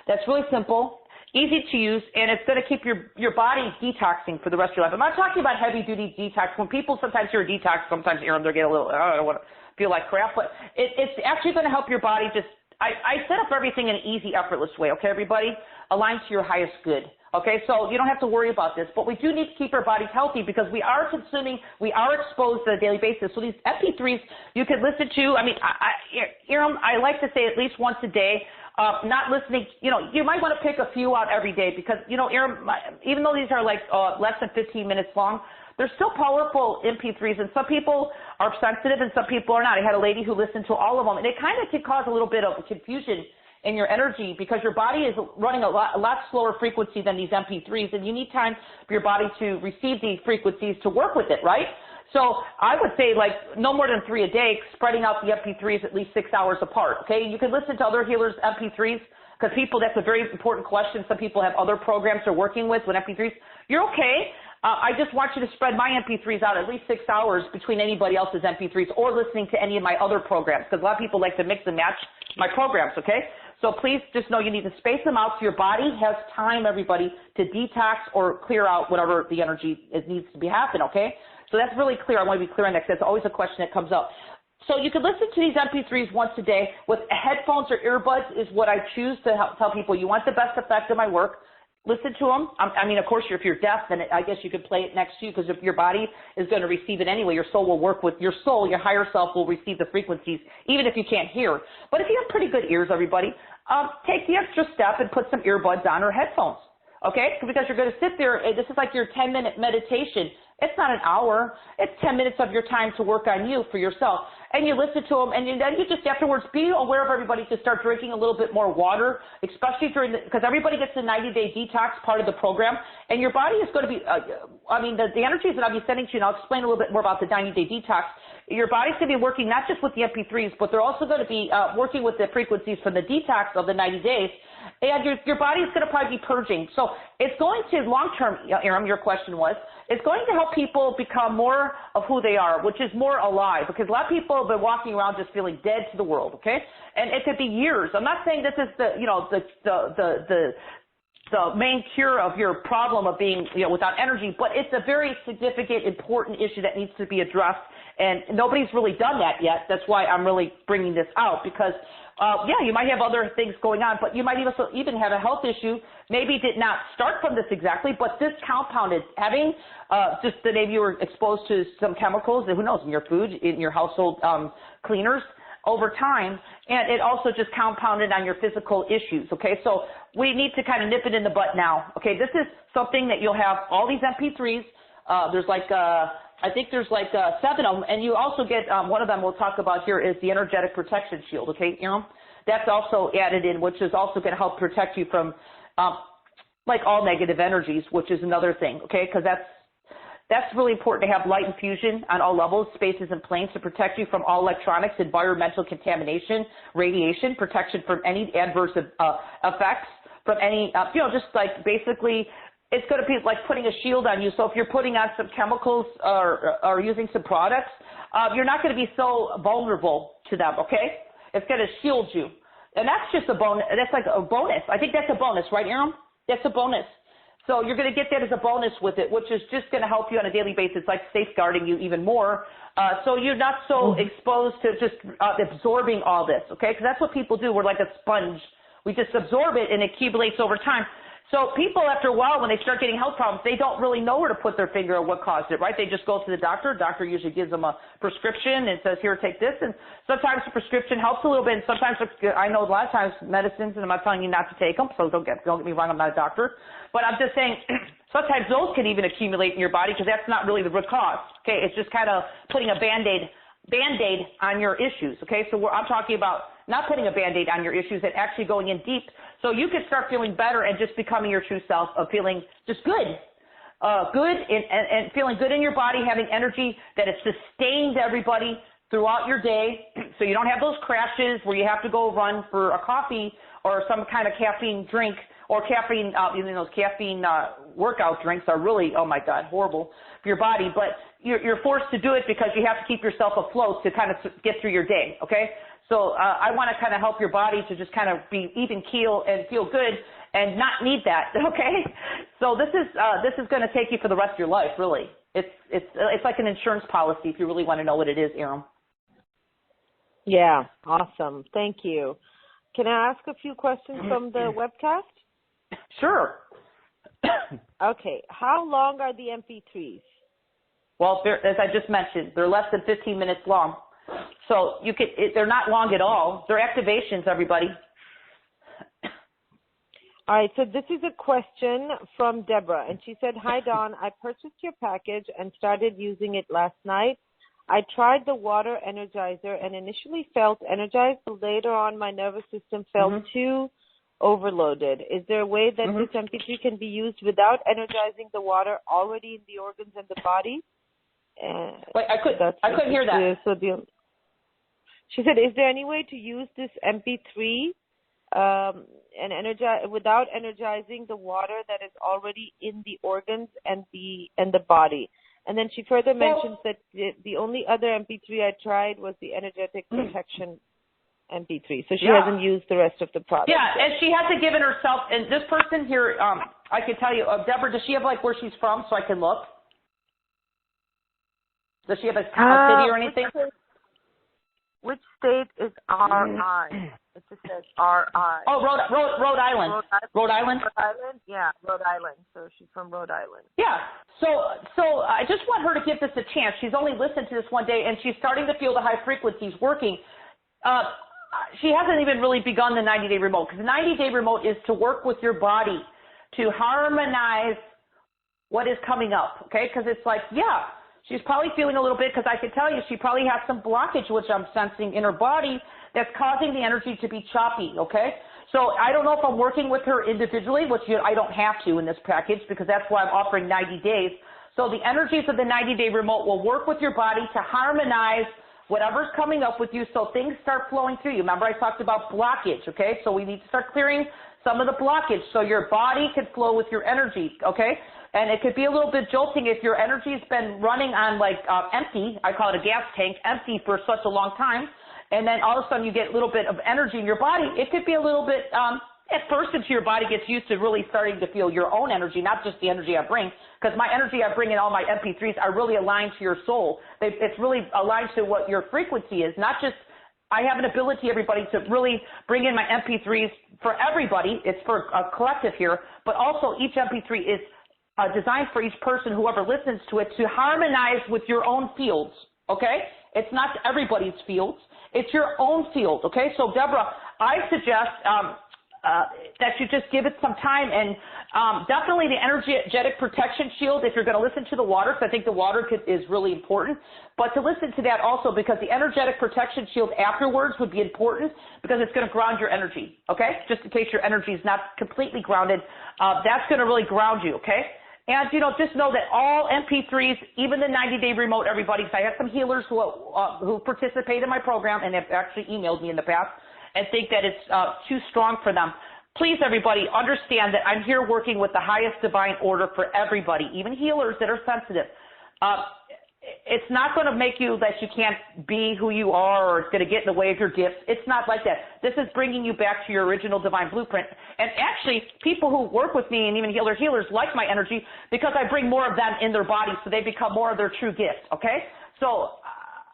that's really simple, easy to use, and it's going to keep your body detoxing for the rest of your life. I'm not talking about heavy-duty detox. When people sometimes hear detox, sometimes they get a little, I don't want to feel like crap, but it's actually going to help your body just, I set up everything in an easy, effortless way, okay, everybody? Aligned to your highest good. Okay, so you don't have to worry about this, but we do need to keep our bodies healthy, because we are exposed on a daily basis. So these MP3s you could listen to. Iram, I like to say at least once a day. Not listening, you might want to pick a few out every day, because, Iram, even though these are like less than 15 minutes long, they're still powerful MP3s, and some people are sensitive and some people are not. I had a lady who listened to all of them, and it kind of could cause a little bit of confusion in your energy, because your body is running a lot slower frequency than these MP3s, and you need time for your body to receive these frequencies to work with it, right? So I would say like no more than 3 a day, spreading out the MP3s at least 6 hours apart, okay? You can listen to other healers' MP3s, because that's a very important question. Some people have other programs they're working with MP3s. You're okay. I just want you to spread my MP3s out at least 6 hours between anybody else's MP3s or listening to any of my other programs, because a lot of people like to mix and match my programs, okay? So please just know you need to space them out so your body has time, everybody, to detox or clear out whatever the energy needs to be happening, okay? So that's really clear. I want to be clear on that, because that's always a question that comes up. So you can listen to these MP3s once a day with headphones or earbuds is what I choose to tell people. You want the best effect of my work, listen to them. Of course, if you're deaf, then I guess you could play it next to you, because if your body is going to receive it anyway, your soul will work with your soul. Your higher self will receive the frequencies, even if you can't hear. But if you have pretty good ears, everybody, take the extra step and put some earbuds on or headphones, okay? Because you're going to sit there. This is like your 10-minute meditation. It's not an hour. It's 10 minutes of your time to work on you for yourself. And you listen to them, and then you just afterwards be aware of everybody to start drinking a little bit more water, especially because everybody gets the 90-day detox part of the program, and your body is going to be, the energies that I'll be sending to you, and I'll explain a little bit more about the 90-day detox. Your body's going to be working not just with the MP3s, but they're also going to be working with the frequencies from the detox of the 90 days. And your body's going to probably be purging. So it's going to, long-term, Iram, your question was, it's going to help people become more of who they are, which is more alive. Because a lot of people have been walking around just feeling dead to the world, okay? And it could be years. I'm not saying this is the main cure of your problem of being, without energy, but it's a very significant, important issue that needs to be addressed. And nobody's really done that yet. That's why I'm really bringing this out, because you might have other things going on, but you might even have a health issue. Maybe did not start from this exactly, but this compounded, having just that maybe you were exposed to some chemicals, who knows, in your food, in your household cleaners over time, and it also just compounded on your physical issues, okay? So we need to kind of nip it in the butt now, okay? This is something that you'll have all these MP3s. There's I think there's 7 of them, and you also get, one of them we'll talk about here is the Energetic Protection Shield, okay, That's also added in, which is also going to help protect you from, all negative energies, which is another thing, okay, because That's really important to have light infusion on all levels, spaces, and planes to protect you from all electronics, environmental contamination, radiation, protection from any adverse effects, from any, just like basically it's going to be like putting a shield on you. So if you're putting on some chemicals or using some products, you're not going to be so vulnerable to them, okay? It's going to shield you. And that's just a bonus. That's like a bonus. I think that's a bonus, right, Aaron? That's a bonus. So you're going to get that as a bonus with it, which is just going to help you on a daily basis, like safeguarding you even more. So you're not so exposed to just absorbing all this, okay? Because that's what people do. We're like a sponge. We just absorb it and it accumulates over time. So people, after a while, when they start getting health problems, they don't really know where to put their finger on what caused it, right? They just go to the doctor. Doctor usually gives them a prescription and says, here, take this. And sometimes the prescription helps a little bit. And sometimes, I know a lot of times medicines, and I'm not telling you not to take them, so don't get me wrong, I'm not a doctor. But I'm just saying sometimes those can even accumulate in your body because that's not really the root cause, okay? It's just kind of putting a Band-Aid on your issues, okay? So I'm talking about not putting a Band-Aid on your issues and actually going in deep so you can start feeling better and just becoming your true self of feeling just good. And feeling good in your body, having energy that is sustained everybody throughout your day so you don't have those crashes where you have to go run for a coffee or some kind of caffeine drink or caffeine, even those caffeine workout drinks are really, oh my God, horrible for your body. But you're forced to do it because you have to keep yourself afloat to kind of get through your day, okay? So I want to kind of help your body to just kind of be even keel and feel good and not need that, okay? So this is going to take you for the rest of your life, really. It's like an insurance policy if you really want to know what it is, Aaron. Yeah, awesome. Thank you. Can I ask a few questions from the webcast? Sure. Okay. How long are the MP3s? Well, as I just mentioned, they're less than 15 minutes long. So they're not long at all. They're activations, everybody. All right, so this is a question from Deborah, and she said, hi, Dawn. I purchased your package and started using it last night. I tried the water energizer and initially felt energized, but later on my nervous system felt too overloaded. Is there a way that this MP3 can be used without energizing the water already in the organs and the body? Wait, I couldn't hear that. She said, is there any way to use this MP3 and without energizing the water that is already in the organs and the body? And then she further mentions that the only other MP3 I tried was the energetic protection MP3. So she hasn't used the rest of the product. Yeah, and she hasn't given herself. And this person here, I can tell you, Deborah, does she have like where she's from so I can look? Does she have a city or anything? Which state is RI? It just says RI. Oh, Rhode Island. Rhode Island? Rhode Island? Yeah, Rhode Island. So she's from Rhode Island. Yeah. So I just want her to give this a chance. She's only listened to this one day, and she's starting to feel the high frequencies working. She hasn't even really begun the 90-day remote, because the 90-day remote is to work with your body to harmonize what is coming up, okay? Because it's like, she's probably feeling a little bit, because I could tell you she probably has some blockage, which I'm sensing in her body, that's causing the energy to be choppy, okay? So I don't know if I'm working with her individually, which I don't have to in this package, because that's why I'm offering 90 days. So the energies of the 90-day remote will work with your body to harmonize whatever's coming up with you so things start flowing through you. Remember I talked about blockage, okay? So we need to start clearing some of the blockage so your body can flow with your energy, okay? And it could be a little bit jolting if your energy's been running on like empty, I call it a gas tank, empty for such a long time, and then all of a sudden you get a little bit of energy in your body. It could be a little bit, at first until your body gets used to really starting to feel your own energy, not just the energy I bring, because my energy I bring in all my MP3s are really aligned to your soul. It's really aligned to what your frequency is, not just, I have an ability, everybody, to really bring in my MP3s for everybody. It's for a collective here, but also each MP3 is designed for each person, whoever listens to it, to harmonize with your own fields, okay? It's not everybody's fields. It's your own field, okay? So, Deborah, I suggest that you just give it some time, and definitely the energetic protection shield if you're going to listen to the water, because I think the water is really important, but to listen to that also because the energetic protection shield afterwards would be important because it's going to ground your energy, okay? Just in case your energy is not completely grounded, that's going to really ground you, okay? And, just know that all MP3s, even the 90-day remote, everybody, because I have some healers who participate in my program and have actually emailed me in the past and think that it's too strong for them. Please, everybody, understand that I'm here working with the highest divine order for everybody, even healers that are sensitive. It's not going to make you that you can't be who you are, or it's going to get in the way of your gifts. It's not like that. This is bringing you back to your original divine blueprint. And actually, people who work with me and even healers like my energy because I bring more of them in their bodies so they become more of their true gift, okay? So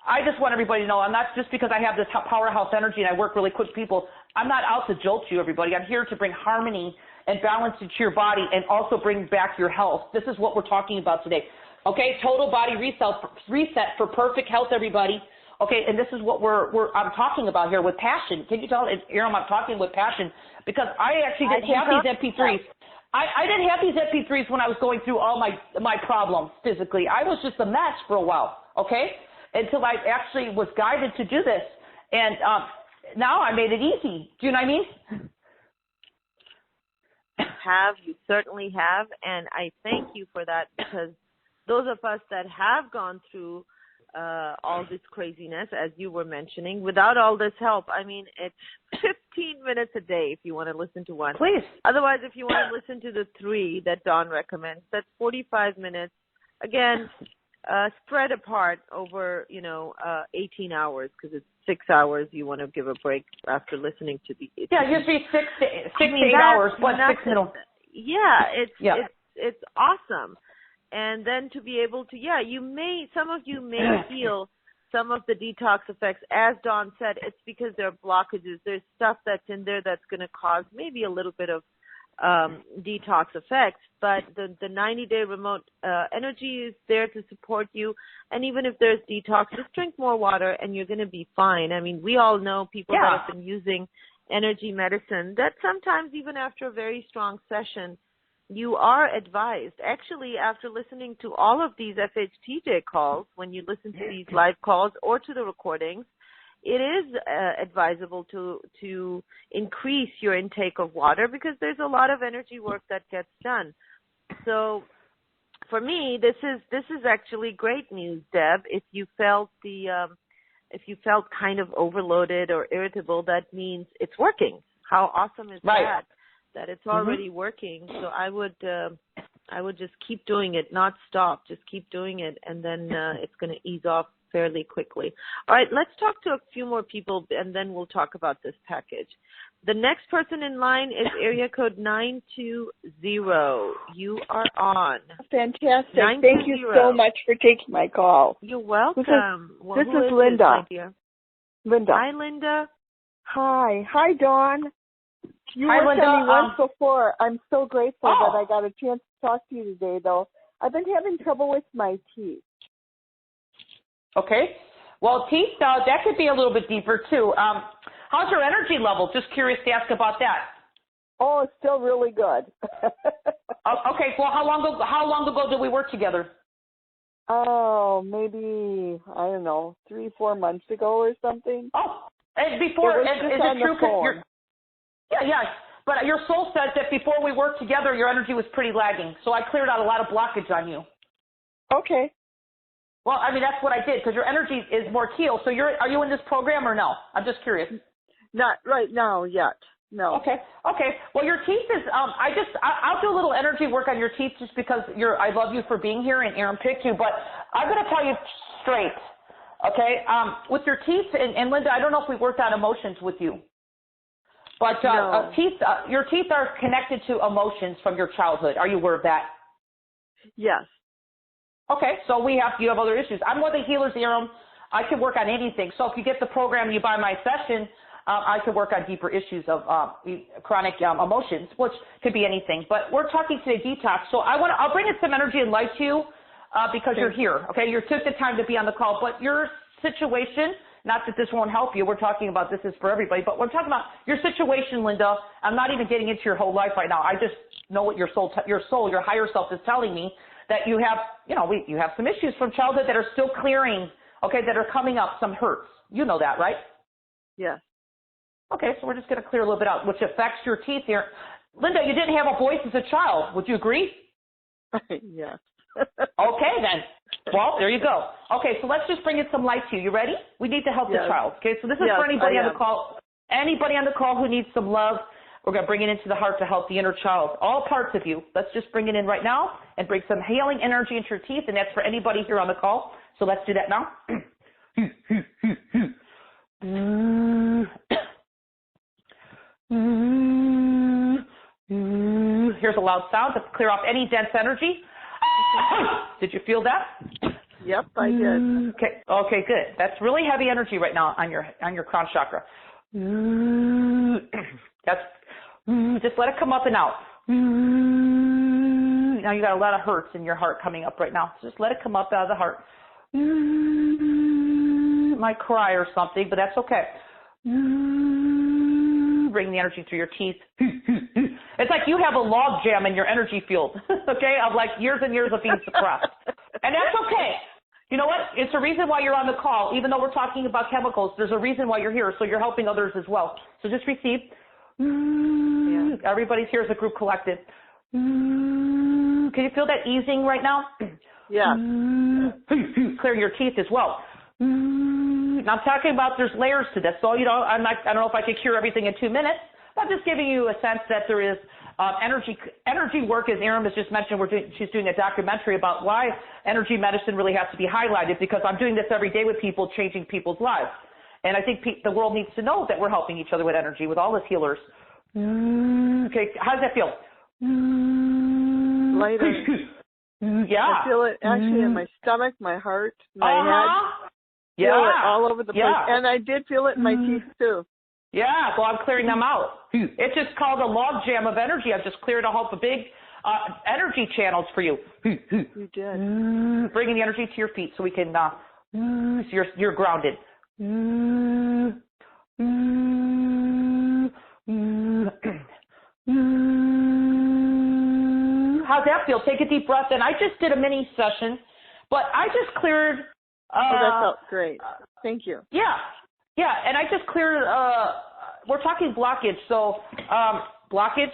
I just want everybody to know I'm not just because I have this powerhouse energy and I work really quick with people. I'm not out to jolt you, everybody. I'm here to bring harmony and balance into your body and also bring back your health. This is what we're talking about today. Okay, total body reset for perfect health, everybody. Okay, and this is what I'm talking about here with passion. Can you tell, Aaron, I'm talking with passion because I actually didn't have these MP3s. I didn't have these MP3s when I was going through all my problems physically. I was just a mess for a while, okay, until I actually was guided to do this. And now I made it easy. Do you know what I mean? You certainly have, and I thank you for that because those of us that have gone through all this craziness, as you were mentioning, without all this help, I mean, it's 15 minutes a day if you want to listen to one. Please. Otherwise, if you want to listen to the 3 that Dawn recommends, that's 45 minutes. Again, spread apart over, 18 hours because it's 6 hours. You want to give a break after listening to the. Yeah, usually 6 to 8 hours, but 6 minutes. Yeah, it's awesome. And then to be able to, some of you may feel some of the detox effects. As Dawn said, it's because there are blockages. There's stuff that's in there that's going to cause maybe a little bit of detox effects. But the 90-day remote energy is there to support you. And even if there's detox, just drink more water and you're going to be fine. I mean, we all know people that have been using energy medicine that sometimes even after a very strong session, you are advised. Actually, after listening to all of these FHTJ calls, when you listen to these live calls or to the recordings, it is advisable to increase your intake of water because there's a lot of energy work that gets done. So for me, this is actually great news, Deb. If you felt kind of overloaded or irritable, that means it's working. How awesome is that? That it's already working. So I would just keep doing it, not stop. Just keep doing it, and then it's going to ease off fairly quickly. All right, let's talk to a few more people, and then we'll talk about this package. The next person in line is area code 920. You are on. Fantastic. Thank you so much for taking my call. You're welcome. This is Linda. Linda. Hi, Linda. Hi, Dawn. You worked on me once before. I'm so grateful that I got a chance to talk to you today, though. I've been having trouble with my teeth. Okay. Well, teeth, that could be a little bit deeper, too. How's your energy level? Just curious to ask about that. Oh, it's still really good. Okay. Well, how long ago did we work together? Oh, maybe, I don't know, 3-4 months ago or something. Oh, and before, is it true? Yeah, but your soul says that before we worked together, your energy was pretty lagging. So I cleared out a lot of blockage on you. Okay. Well, I mean, that's what I did because your energy is more teal. So are you in this program or no? I'm just curious. Not right now yet. No. Okay. Well, your teeth is, I'll do a little energy work on your teeth just because I love you for being here and Aaron picked you, but I'm going to tell you straight. Okay. With your teeth, and Linda, I don't know if we worked on emotions with you. But no. Your teeth are connected to emotions from your childhood. Are you aware of that? Yes. Okay, so you have other issues. I'm one of the healers, Aaron. I can work on anything. So if you get the program and you buy my session, I can work on deeper issues of chronic emotions, which could be anything. But we're talking today detox. So I'll bring in some energy and light to you because you're here. Okay, you took the time to be on the call, but your situation. Not that this won't help you. We're talking about this is for everybody. But we're talking about your situation, Linda. I'm not even getting into your whole life right now. I just know what your higher self is telling me, that you have, you have some issues from childhood that are still clearing, okay, that are coming up, some hurts. You know that, right? Yes. Okay, so we're just going to clear a little bit out, which affects your teeth here. Linda, you didn't have a voice as a child. Would you agree? Yes. Okay, then. Well, there you go. Okay, so let's just bring in some light to you. You ready? We need to help the child. Okay, so this is for anybody on the call. Anybody on the call who needs some love, we're going to bring it into the heart to help the inner child. All parts of you. Let's just bring it in right now and bring some healing energy into your teeth, and that's for anybody here on the call. So let's do that now. Here's a loud sound to clear off any dense energy. Did you feel that? Yep, I did. Okay, good. That's really heavy energy right now on your crown chakra. That's just let it come up and out. Now you got a lot of hurts in your heart coming up right now. Just let it come up out of the heart. Might cry or something, but that's okay. Bring the energy through your teeth. It's like you have a log jam in your energy field, okay, of like years and years of being suppressed. And that's okay. You know what? It's a reason why you're on the call. Even though we're talking about chemicals, there's a reason why you're here, so you're helping others as well. So just receive. Everybody's here as a group collective. Can you feel that easing right now? Yeah. Clearing your teeth as well. Now I'm talking about there's layers to this, so I don't know if I could cure everything in 2 minutes. But I'm just giving you a sense that there is energy work, as Erin has just mentioned. She's doing a documentary about why energy medicine really has to be highlighted, because I'm doing this every day with people, changing people's lives. And I think the world needs to know that we're helping each other with energy, with all the healers. Okay, how does that feel? Lighter. Yeah. I feel it actually in my stomach, my heart, my head. Yeah. Feel it all over the place. And I did feel it in my teeth too. Yeah, well, I'm clearing them out. It's just called a log jam of energy. I've just cleared a whole big energy channels for you. You did. Bringing the energy to your feet so we can, so you're grounded. How's that feel? Take a deep breath in. I just did a mini session, but I just cleared. That felt great. Thank you. Yeah, and I just cleared. We're talking blockage, so blockage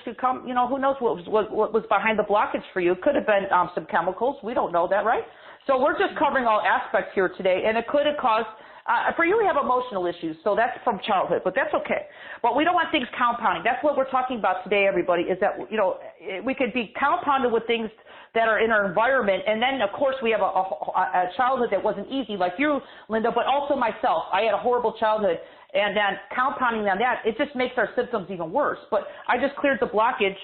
could come. You know, who knows what was behind the blockage for you? It could have been some chemicals. We don't know that, right? So we're just covering all aspects here today, and it could have caused. For you, we have emotional issues, so that's from childhood, but that's okay. But we don't want things compounding. That's what we're talking about today, everybody, is that, you know, we could be compounded with things that are in our environment, and then, of course, we have a childhood that wasn't easy, like you, Linda, but also myself. I had a horrible childhood, and then compounding on that, it just makes our symptoms even worse. But I just cleared the blockage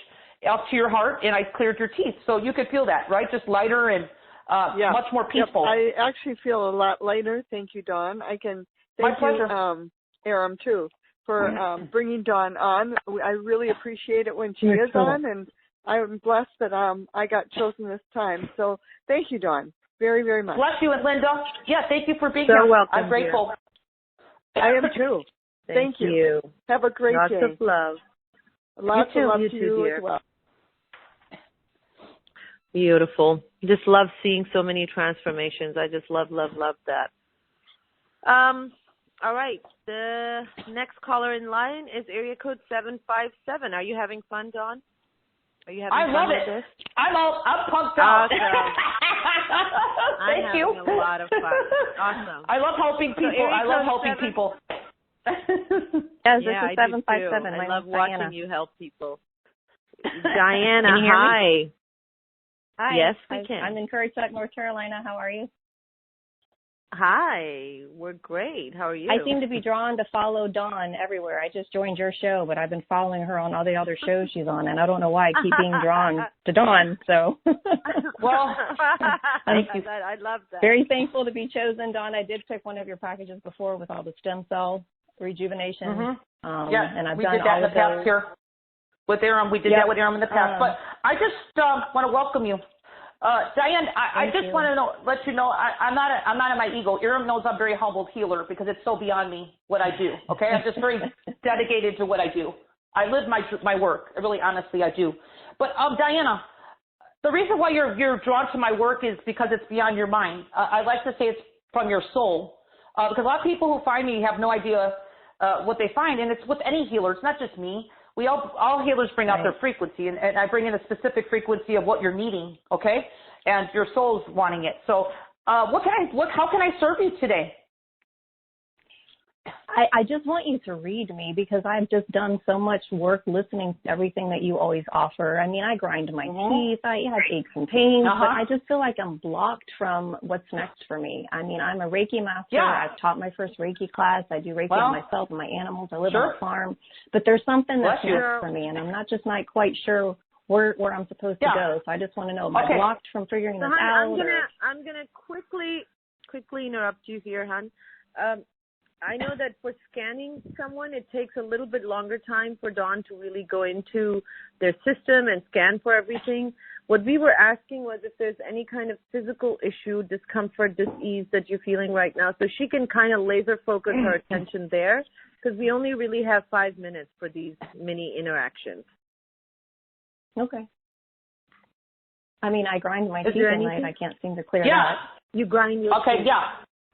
up to your heart, and I cleared your teeth, so you could feel that, right? Just lighter and much more peaceful. Yep. I actually feel a lot lighter. Thank you, Dawn. I can thank you, Aram, too, for bringing Dawn on. I really appreciate it when she is on, and I'm blessed that I got chosen this time. So thank you, Dawn, very, very much. Bless you, and Linda. Yeah, thank you for being here. So welcome. I'm grateful. I am too. Thank you. Have a great day. Lots of love. Lots of love to you as well. Beautiful. Just love seeing so many transformations. I just love that. All right. The next caller in line is area code 757. Are you having fun, Dawn? Are you having fun with this? I'm pumped out. Awesome. Thank you. I'm having a lot of fun. Awesome. I love helping people. People. Yes, this is 757. I love Diana. watching you help people. Diana, hi. Hi. Yes, we can. I'm in Currituck, North Carolina. How are you? Hi. We're great. How are you? I seem to be drawn to follow Dawn everywhere. I just joined your show, but I've been following her on all the other shows she's on, and I don't know why I keep being drawn to Dawn. So, well, thank you. I love that. Very thankful to be chosen, Dawn. I did pick one of your packages before with all the stem cell rejuvenation. Mm-hmm. Yes, and I've we done did that all in the past here with Aram. We did that with Aram in the past. But I just want to welcome you. Diane, I just want to let you know I'm not in my ego. Aram knows I'm a very humble healer because it's so beyond me what I do. Okay, I'm just very dedicated to what I do. I live my work. Really, honestly, I do. But Diana, the reason why you're drawn to my work is because it's beyond your mind. I like to say it's from your soul because a lot of people who find me have no idea what they find, and it's with any healer. It's not just me. all healers bring out their frequency, and I bring in a specific frequency of what you're needing, okay? And your soul's wanting it. So how can I serve you today? I just want you to read me because I've just done so much work listening to everything that you always offer. I mean, I grind my teeth, I have aches and pains, but I just feel like I'm blocked from what's next for me. I mean, I'm a Reiki master. I've taught my first Reiki class. I do Reiki on myself and my animals. I live on a farm. But there's something that's next for me, and I'm not quite sure where I'm supposed to go. So I just want to know, am I blocked from figuring this out? I'm gonna quickly interrupt you here, hon. I know that for scanning someone, it takes a little bit longer time for Dawn to really go into their system and scan for everything. What we were asking was if there's any kind of physical issue, discomfort, dis-ease that you're feeling right now, so she can kind of laser focus her attention there, because we only really have 5 minutes for these mini interactions. Okay. I mean, I grind my teeth at night. I can't seem to clear it out. You grind your teeth.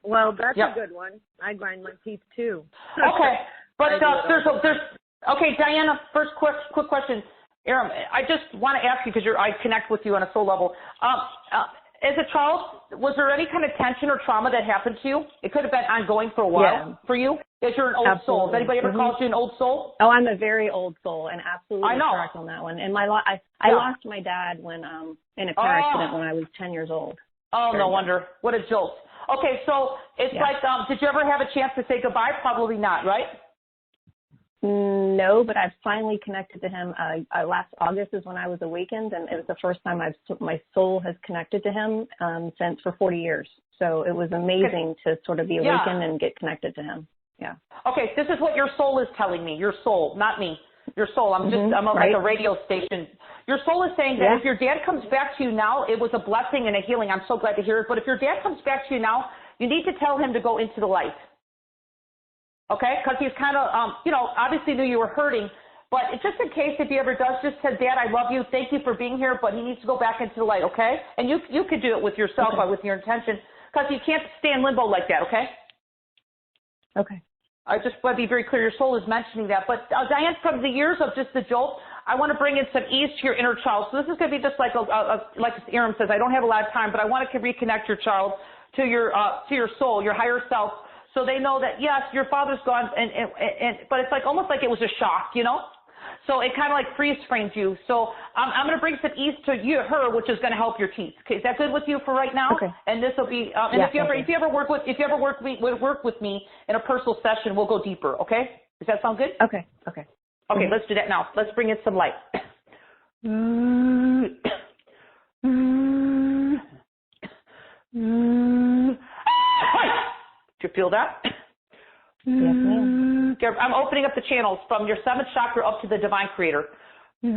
Well, that's a good one. I grind my teeth too. Okay, but there's okay, Diana. First, quick question, Aaron. I just want to ask you because I connect with you on a soul level. As a child, was there any kind of tension or trauma that happened to you? It could have been ongoing for a while for you. As you're an old soul. Has anybody ever called you an old soul? Oh, I'm a very old soul, and absolutely correct on that one. And I lost my dad when in a car accident when I was 10 years old. Oh, no wonder. What a jolt. Okay, so it's like, did you ever have a chance to say goodbye? Probably not, right? No, but I've finally connected to him. Last August is when I was awakened, and it was the first time my soul has connected to him since for 40 years. So it was amazing to sort of be awakened and get connected to him. Yeah. Okay, this is what your soul is telling me. Your soul, not me. Your soul. I'm like a radio station. Your soul is saying that if your dad comes back to you now, it was a blessing and a healing. I'm so glad to hear it. But if your dad comes back to you now, you need to tell him to go into the light. Okay? Because he's kind of, obviously knew you were hurting. But just in case if he ever does, just say, Dad, I love you. Thank you for being here. But he needs to go back into the light, okay? And you could do it with yourself or with your intention. Because you can't stay in limbo like that, okay? Okay. I just want to be very clear. Your soul is mentioning that. But, Diane, from the years of just the jolt, I want to bring in some ease to your inner child. So this is going to be just like like Aaron says, I don't have a lot of time, but I want to reconnect your child to your soul, your higher self, so they know that, yes, your father's gone, but it's like almost like it was a shock, So it kind of like freeze frames you. So I'm going to bring some ease to her, which is going to help your teeth. Okay, is that good with you for right now? Okay. And this will be, and if you ever work with me in a personal session, we'll go deeper. Okay? Does that sound good? Okay. Okay. Okay, let's do that now. Let's bring in some light. Do you feel that? Yes, ma'am. I'm opening up the channels from your 7th chakra up to the divine creator. Yeah,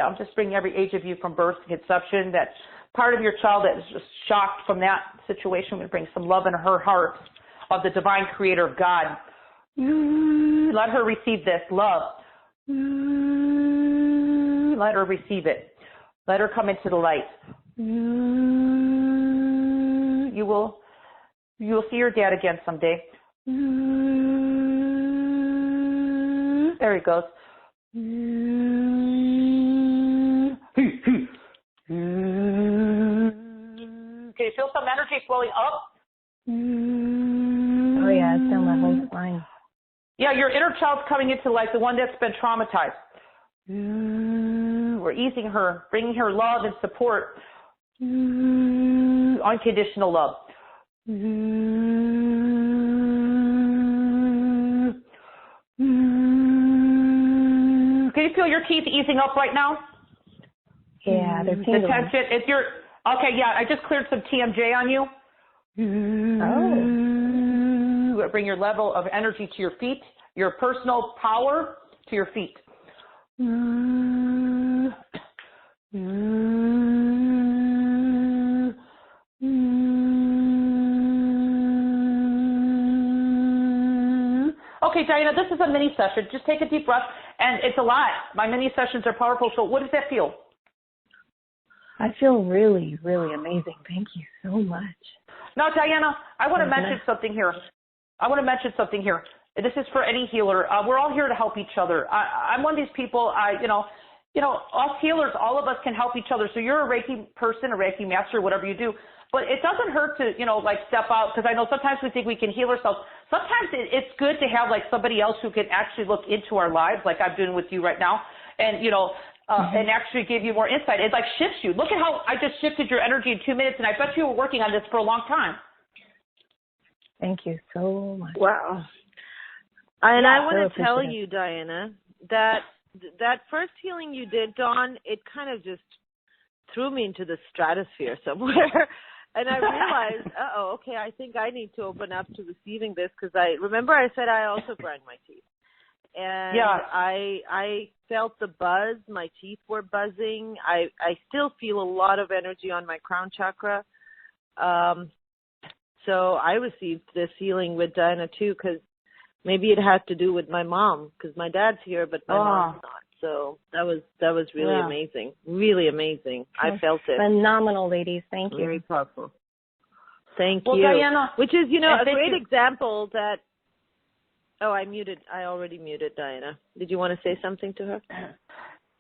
I'm just bringing every age of you from birth to conception. That part of your child that is just shocked from that situation. I'm going to bring some love in her heart of the divine creator of God. Let her receive this love. Let her receive it. Let her come into the light. You will see your dad again someday. There he goes. Can you feel some energy flowing up? Oh yeah, it's down my whole spine. Yeah, your inner child's coming into life, the one that's been traumatized. We're easing her, bringing her love and support. Unconditional love. Can you feel your teeth easing up right now? Yeah, they're tingling. The tension, okay, yeah, I just cleared some TMJ on you. Oh. Bring your level of energy to your feet, your personal power to your feet. Okay, Diana, this is a mini session. Just take a deep breath, and it's a lot. My mini sessions are powerful, so what does that feel? I feel really, really amazing. Thank you so much. Now, Diana, I want to mention something here. this is for any healer. We're all here to help each other. I'm one of these people, us healers, all of us can help each other. So you're a Reiki person, a Reiki master, whatever you do. But it doesn't hurt to, step out, because I know sometimes we think we can heal ourselves. Sometimes it's good to have, somebody else who can actually look into our lives, like I'm doing with you right now, and, and actually give you more insight. It, shifts you. Look at how I just shifted your energy in 2 minutes, and I bet you were working on this for a long time. Thank you so much. Wow. And I want to tell you, Diana, that first healing you did, Dawn, it kind of just threw me into the stratosphere somewhere. And I realized, okay, I think I need to open up to receiving this, because I said I also grind my teeth. And I felt the buzz. My teeth were buzzing. I still feel a lot of energy on my crown chakra. So I received this healing with Diana too, because maybe it has to do with my mom, because my dad's here, but my mom's not. So that was really amazing. Really amazing. I felt it. Phenomenal, ladies. Thank you. Very powerful. Thank you. Diana, which is, a great example that, I already muted Diana. Did you want to say something to her?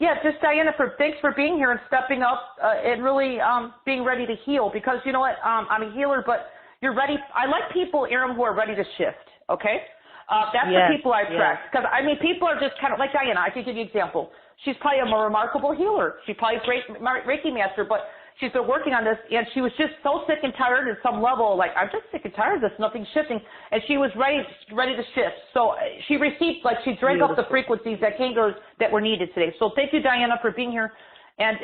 Yeah, just Diana, thanks for being here and stepping up and really being ready to heal, because you know what, I'm a healer, but you're ready. I like people, Iram, who are ready to shift, okay? That's the people I attract. Because, people are just kind of like Diana. I can give you an example. She's probably a more remarkable healer. She's probably a great Reiki master, but she's been working on this, and she was just so sick and tired at some level, I'm just sick and tired of this, nothing's shifting, and she was ready to shift. So she received, she drank up the frequencies that came to her that were needed today. So thank you, Diana, for being here. And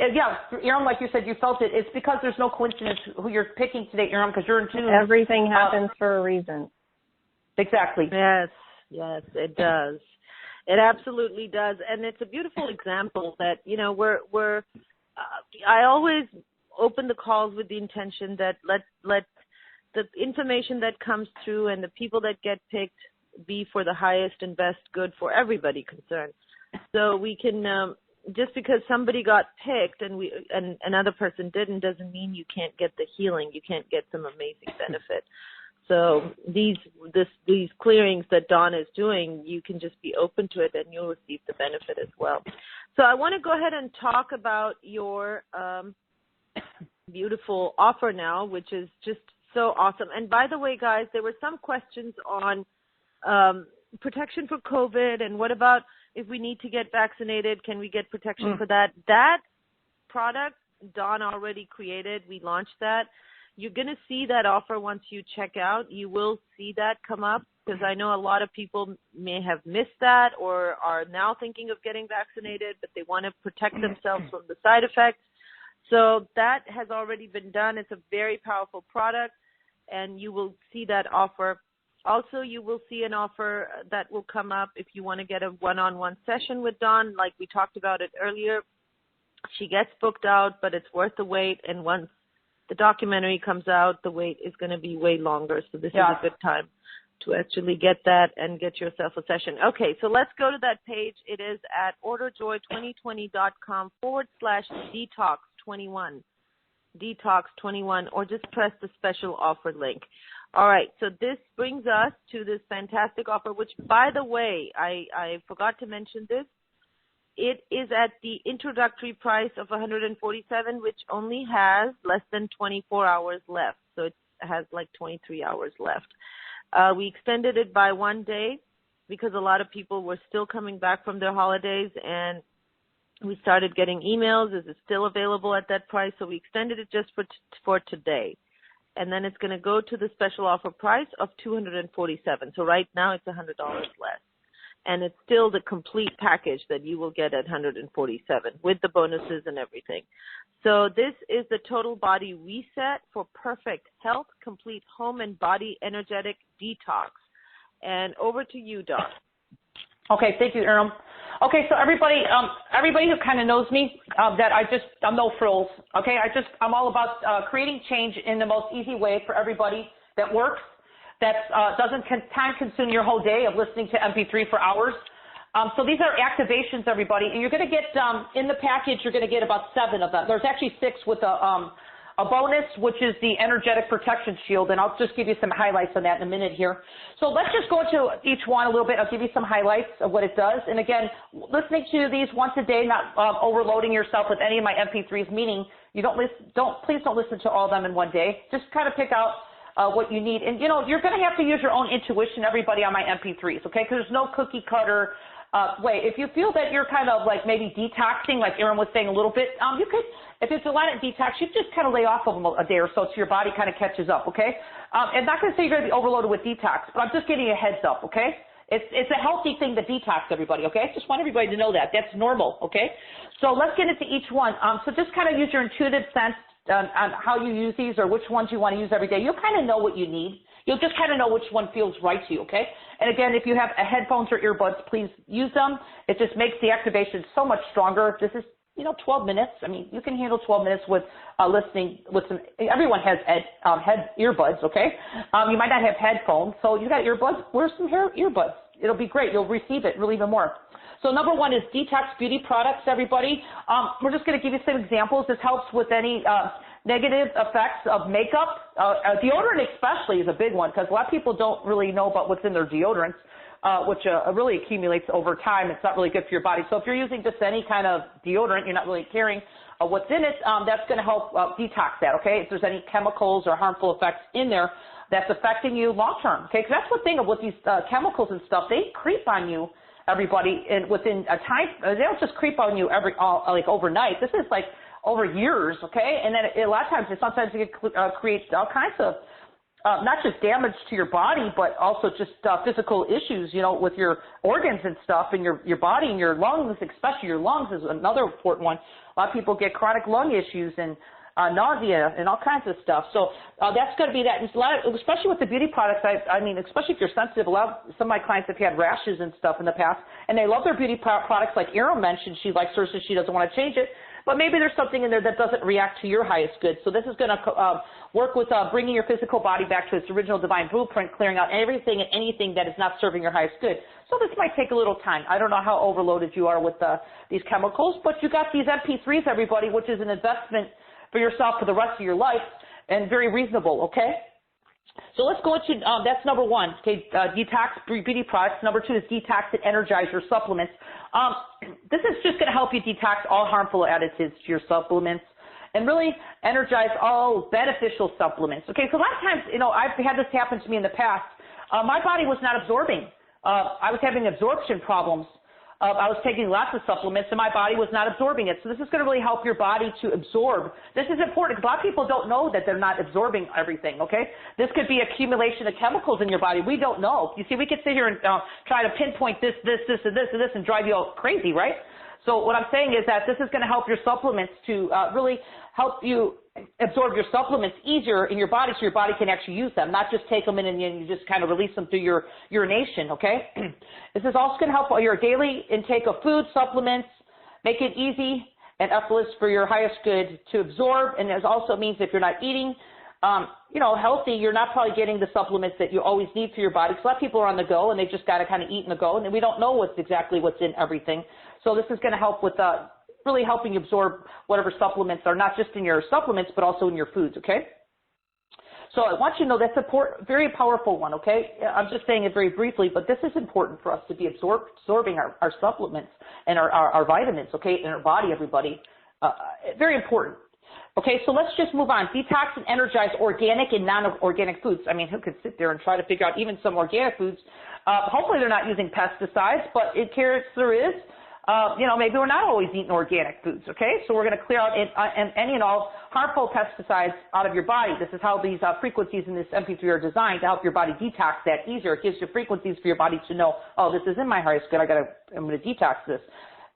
Iram, like you said, you felt it. It's because there's no coincidence who you're picking today, Iram, because you're in tune. Everything happens for a reason. Exactly. Yes, it does. It absolutely does. And it's a beautiful example that, I always open the calls with the intention that let the information that comes through and the people that get picked be for the highest and best good for everybody concerned. So we can, just because somebody got picked and another person didn't, doesn't mean you can't get the healing. You can't get some amazing benefit. So these clearings that Dawn is doing, you can just be open to it and you'll receive the benefit as well. So I want to go ahead and talk about your beautiful offer now, which is just so awesome. And by the way, guys, there were some questions on protection for COVID, and what about if we need to get vaccinated, can we get protection for that? That product Dawn already created. We launched that. You're going to see that offer once you check out. You will see that come up, because I know a lot of people may have missed that or are now thinking of getting vaccinated, but they want to protect themselves from the side effects. So that has already been done. It's a very powerful product, and you will see that offer. Also, you will see an offer that will come up if you want to get a one-on-one session with Dawn, like we talked about it earlier. She gets booked out, but it's worth the wait, and once the documentary comes out, the wait is going to be way longer. So this is a good time to actually get that and get yourself a session. Okay, so let's go to that page. It is at orderjoy2020.com/detox21. Detox21, or just press the special offer link. All right, so this brings us to this fantastic offer, which, by the way, I forgot to mention this. It is at the introductory price of $147, which only has less than 24 hours left. So it has 23 hours left. We extended it by 1 day because a lot of people were still coming back from their holidays, and we started getting emails. Is it still available at that price? So we extended it just for today. And then it's going to go to the special offer price of $247. So right now it's $100 less. And it's still the complete package that you will get at $147 with the bonuses and everything. So this is the total body reset for perfect health, complete home and body energetic detox. And over to you, Doc. Okay, thank you, Iram. Okay, so everybody who kind of knows me, that I'm no frills. Okay, I'm all about creating change in the most easy way for everybody that works, that doesn't time consume your whole day of listening to MP3 for hours. So these are activations, everybody, and you're going to get in the package. You're going to get about 7 of them. There's actually 6 with a a bonus, which is the energetic protection shield, and I'll just give you some highlights on that in a minute here. So let's just go into each one a little bit. I'll give you some highlights of what it does. And again, listening to these once a day, not overloading yourself with any of my MP3s, meaning you please don't listen to all of them in one day. Just kind of pick out what you need. And, you're going to have to use your own intuition, everybody, on my MP3s, okay? Because there's no cookie cutter way. If you feel that you're kind of like maybe detoxing, like Erin was saying a little bit, you could, if it's a lot of detox, you just kind of lay off of them a day or so your body kind of catches up, okay? I'm not going to say you're going to be overloaded with detox, but I'm just giving you a heads up, okay? It's a healthy thing to detox, everybody, okay? Just want everybody to know that. That's normal, okay? So let's get into each one. So just kind of use your intuitive sense on how you use these or which ones you want to use every day. You'll kind of know what you need. You'll just kind of know which one feels right to you, okay? And again, if you have headphones or earbuds, please use them. It just makes the activation so much stronger. This is, 12 minutes. I mean, you can handle 12 minutes with listening with some, everyone has earbuds, okay? You might not have headphones, so you got earbuds, wear some earbuds. It'll be great. You'll receive it really even more. So number one is Detox Beauty Products, everybody. We're just going to give you some examples. This helps with any negative effects of makeup. Deodorant especially is a big one because a lot of people don't really know about what's in their deodorants, which really accumulates over time. It's not really good for your body. So if you're using just any kind of deodorant, you're not really caring what's in it, that's going to help detox that, okay? If there's any chemicals or harmful effects in there that's affecting you long term, okay? Because that's the thing of with these chemicals and stuff, they creep on you, everybody, and within a time, they don't just creep on you like overnight. This is like over years, okay? And then a lot of times, sometimes it creates all kinds of, not just damage to your body, but also just physical issues, with your organs and stuff, and your body and your lungs, especially your lungs is another important one. A lot of people get chronic lung issues and nausea and all kinds of stuff. So that's going to be that. And especially with the beauty products, I mean, especially if you're sensitive, some of my clients have had rashes and stuff in the past, and they love their beauty products. Like Erin mentioned, she likes hers and she doesn't want to change it. But maybe there's something in there that doesn't react to your highest good. So this is going to work with bringing your physical body back to its original divine blueprint, clearing out everything and anything that is not serving your highest good. So this might take a little time. I don't know how overloaded you are with these chemicals, but you got these MP3s, everybody, which is an investment for yourself for the rest of your life and very reasonable, okay? So let's go into, that's number one, okay, Detox Beauty Products. Number two is Detox and Energize your supplements. This is just going to help you detox all harmful additives to your supplements and really energize all beneficial supplements. Okay, so a lot of times, I've had this happen to me in the past. My body was not absorbing. I was having absorption problems. I was taking lots of supplements, and my body was not absorbing it. So this is going to really help your body to absorb. This is important because a lot of people don't know that they're not absorbing everything, okay? This could be accumulation of chemicals in your body. We don't know. You see, we could sit here and try to pinpoint this, and drive you all crazy, right? So what I'm saying is that this is going to help your supplements to really help you absorb your supplements easier in your body so your body can actually use them, not just take them in and you just kind of release them through your urination, okay? This is also going to help your daily intake of food, supplements, make it easy and effortless for your highest good to absorb. And it also means if you're not eating, healthy, you're not probably getting the supplements that you always need for your body. Because a lot of people are on the go and they just got to kind of eat on the go, and we don't know what's in everything. So this is going to help with really helping you absorb whatever supplements are not just in your supplements, but also in your foods, okay? So I want you to know that's a very powerful one, okay? I'm just saying it very briefly, but this is important for us to be absorbing our supplements and our vitamins, okay, in our body, everybody. Very important. Okay, so let's just move on. Detox and Energize organic and non-organic foods. I mean, who could sit there and try to figure out even some organic foods? Hopefully they're not using pesticides, but in case there is, maybe we're not always eating organic foods, okay? So we're going to clear out any and all harmful pesticides out of your body. This is how these frequencies in this MP3 are designed to help your body detox that easier. It gives you frequencies for your body to know, oh, this is in my highest good. I'm going to detox this.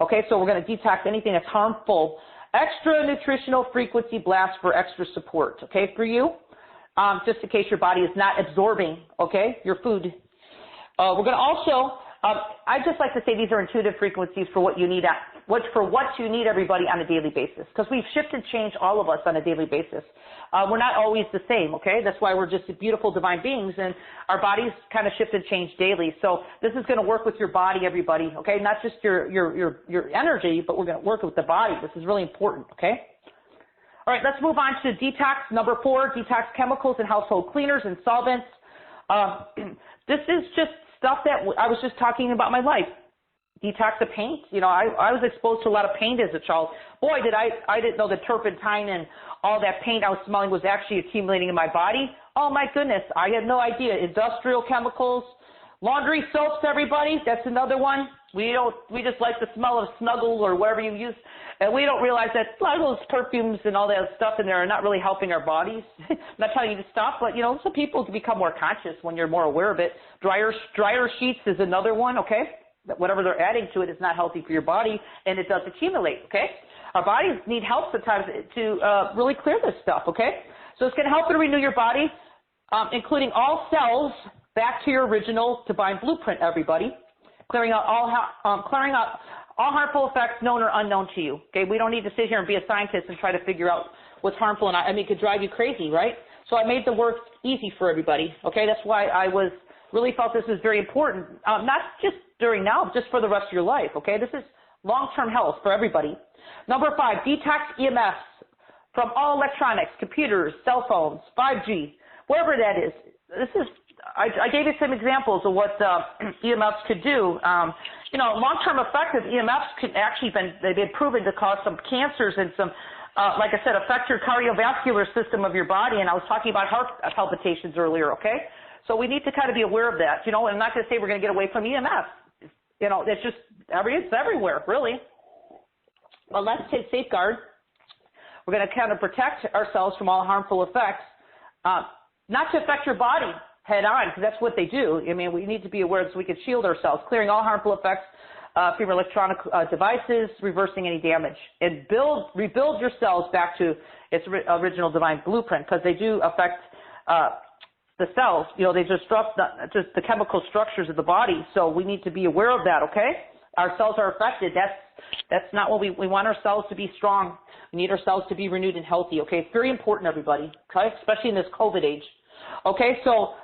Okay, so we're going to detox anything that's harmful. Extra nutritional frequency blast for extra support, okay, for you, just in case your body is not absorbing, okay, your food. We're going to also, I just like to say these are intuitive frequencies for what you need, everybody, on a daily basis, because we've shifted and changed, all of us, on a daily basis. We're not always the same, okay? That's why we're just beautiful divine beings, and our bodies kind of shift and change daily. So this is going to work with your body, everybody, okay? Not just your energy, but we're going to work with the body. This is really important, okay? All right, let's move on to detox. Number 4, detox chemicals and household cleaners and solvents. This is just stuff that I was just talking about my life. Detox of paint. You know, I was exposed to a lot of paint as a child. Boy, I didn't know the turpentine and all that paint I was smelling was actually accumulating in my body. Oh my goodness, I had no idea. Industrial chemicals, laundry soaps, everybody. That's another one. We just like the smell of Snuggle or whatever you use, and we don't realize that a lot of those perfumes and all that stuff in there are not really helping our bodies. I'm not telling you to stop, but you know, some people can become more conscious when you're more aware of it. Dryer sheets is another one. Okay, whatever they're adding to it is not healthy for your body, and it does accumulate. Okay, our bodies need help sometimes to really clear this stuff. Okay, so it's going to help to renew your body, including all cells back to your original divine blueprint. Everybody. Clearing out all harmful effects known or unknown to you. Okay, we don't need to sit here and be a scientist and try to figure out what's harmful, and I mean, it could drive you crazy, right? So I made the work easy for everybody. Okay, that's why I really felt this was very important, not just during now, just for the rest of your life. Okay, this is long-term health for everybody. Number 5, detox EMFs from all electronics, computers, cell phones, 5G, wherever that is. I gave you some examples of what EMFs could do. You know, long-term effects of EMFs could actually they've been proven to cause some cancers and some, like I said, affect your cardiovascular system of your body. And I was talking about heart palpitations earlier. Okay, so we need to kind of be aware of that. You know, and I'm not going to say we're going to get away from EMFs. You know, it's just it's everywhere, really. Well, let's take safeguard. We're going to kind of protect ourselves from all harmful effects, not to affect your body head on, because that's what they do. I mean, we need to be aware so we can shield ourselves, clearing all harmful effects from your electronic devices, reversing any damage, and rebuild your cells back to its original divine blueprint, because they do affect the cells. You know, they disrupt just the chemical structures of the body, so we need to be aware of that, okay? Our cells are affected. That's not what we want our cells to be strong. We need our cells to be renewed and healthy, okay? It's very important, everybody, okay? Especially in this COVID age. Okay, so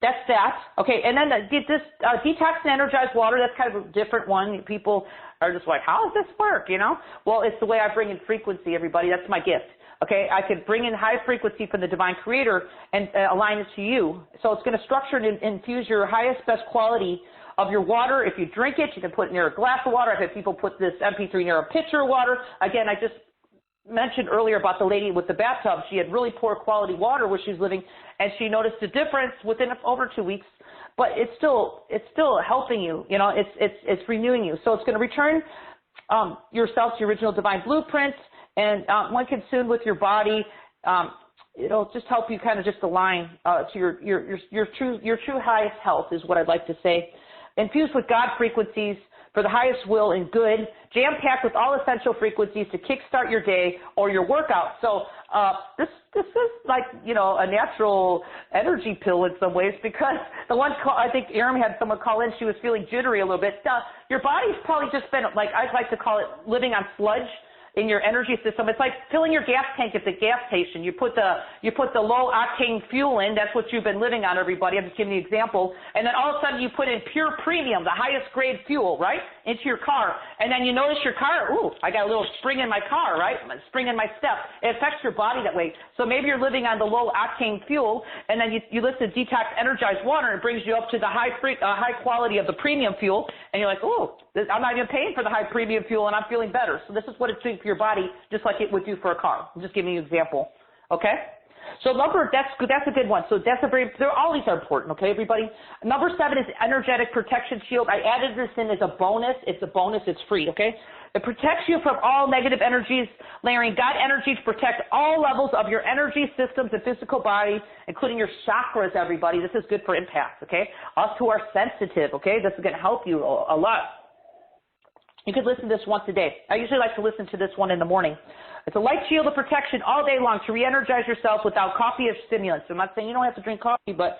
that's that. Okay, and then this detox and energized water, that's kind of a different one. People are just like, how does this work, you know? Well, it's the way I bring in frequency, everybody. That's my gift. Okay, I could bring in high frequency from the divine creator and align it to you. So it's going to structure and infuse your highest, best quality of your water. If you drink it, you can put it near a glass of water. I've had people put this MP3 near a pitcher of water. Again, I just mentioned earlier about the lady with the bathtub. She had really poor quality water where she was living, and she noticed a difference within over 2 weeks. But it's still helping you. You know, it's renewing you. So it's going to return yourself to your original divine blueprint, and when consumed with your body, it'll just help you kind of just align to your true highest health is what I'd like to say. Infused with God frequencies for the highest will and good, jam-packed with all essential frequencies to kickstart your day or your workout. So this is like, you know, a natural energy pill in some ways, because the one call, I think Aram had someone call in, she was feeling jittery a little bit. Your body's probably just been, like I like to call it, living on sludge in your energy system. It's like filling your gas tank at the gas station. You put the low octane fuel in. That's what you've been living on, everybody. I'm just giving you an example. And then all of a sudden you put in pure premium, the highest grade fuel, right, into your car. And then you notice your car, ooh, I got a little spring in my car, right? Spring in my step. It affects your body that way. So maybe you're living on the low octane fuel, and then you listen to Detox Energized Water, and it brings you up to the high quality of the premium fuel. And you're like, ooh, I'm not even paying for the high premium fuel, and I'm feeling better. So this is what it's doing for your body, just like it would do for a car. I'm just giving you an example. Okay? So that's a good one. So all these are important, okay, everybody? Number 7 is energetic protection shield. I added this in as a bonus. It's a bonus. It's free, okay? It protects you from all negative energies, layering God energy to protect all levels of your energy systems and physical body, including your chakras, everybody. This is good for empaths, okay? Us who are sensitive, okay? This is going to help you a lot. You could listen to this once a day. I usually like to listen to this one in the morning. It's a light shield of protection all day long to re-energize yourself without coffee or stimulants. I'm not saying you don't have to drink coffee, but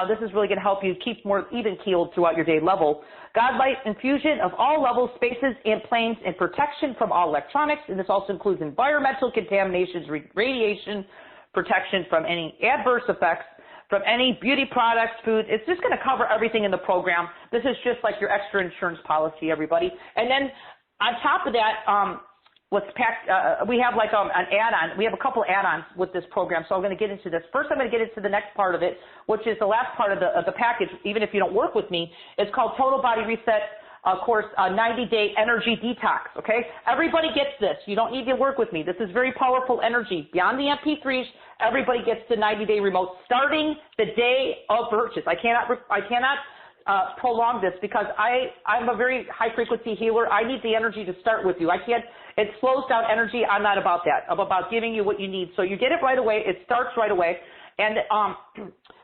this is really going to help you keep more even-keeled throughout your day level. God light infusion of all levels, spaces, and planes, and protection from all electronics. And this also includes environmental contaminations, radiation, protection from any adverse effects, from any beauty products, food. It's just going to cover everything in the program. This is just like your extra insurance policy, everybody. And then on top of that, what's packed. We have like an add-on. We have a couple add-ons with this program, so I'm going to get into this. First, I'm going to get into the next part of it, which is the last part of the package. Even if you don't work with me, it's called Total Body Reset course, 90-day energy detox. Okay, everybody gets this. You don't need to work with me. This is very powerful energy. Beyond the MP3s, everybody gets the 90-day remote starting the day of purchase. I cannot prolong this because I'm a very high frequency healer. I need the energy to start with you. It slows down energy. I'm not about that. I'm about giving you what you need. So you get it right away. It starts right away. And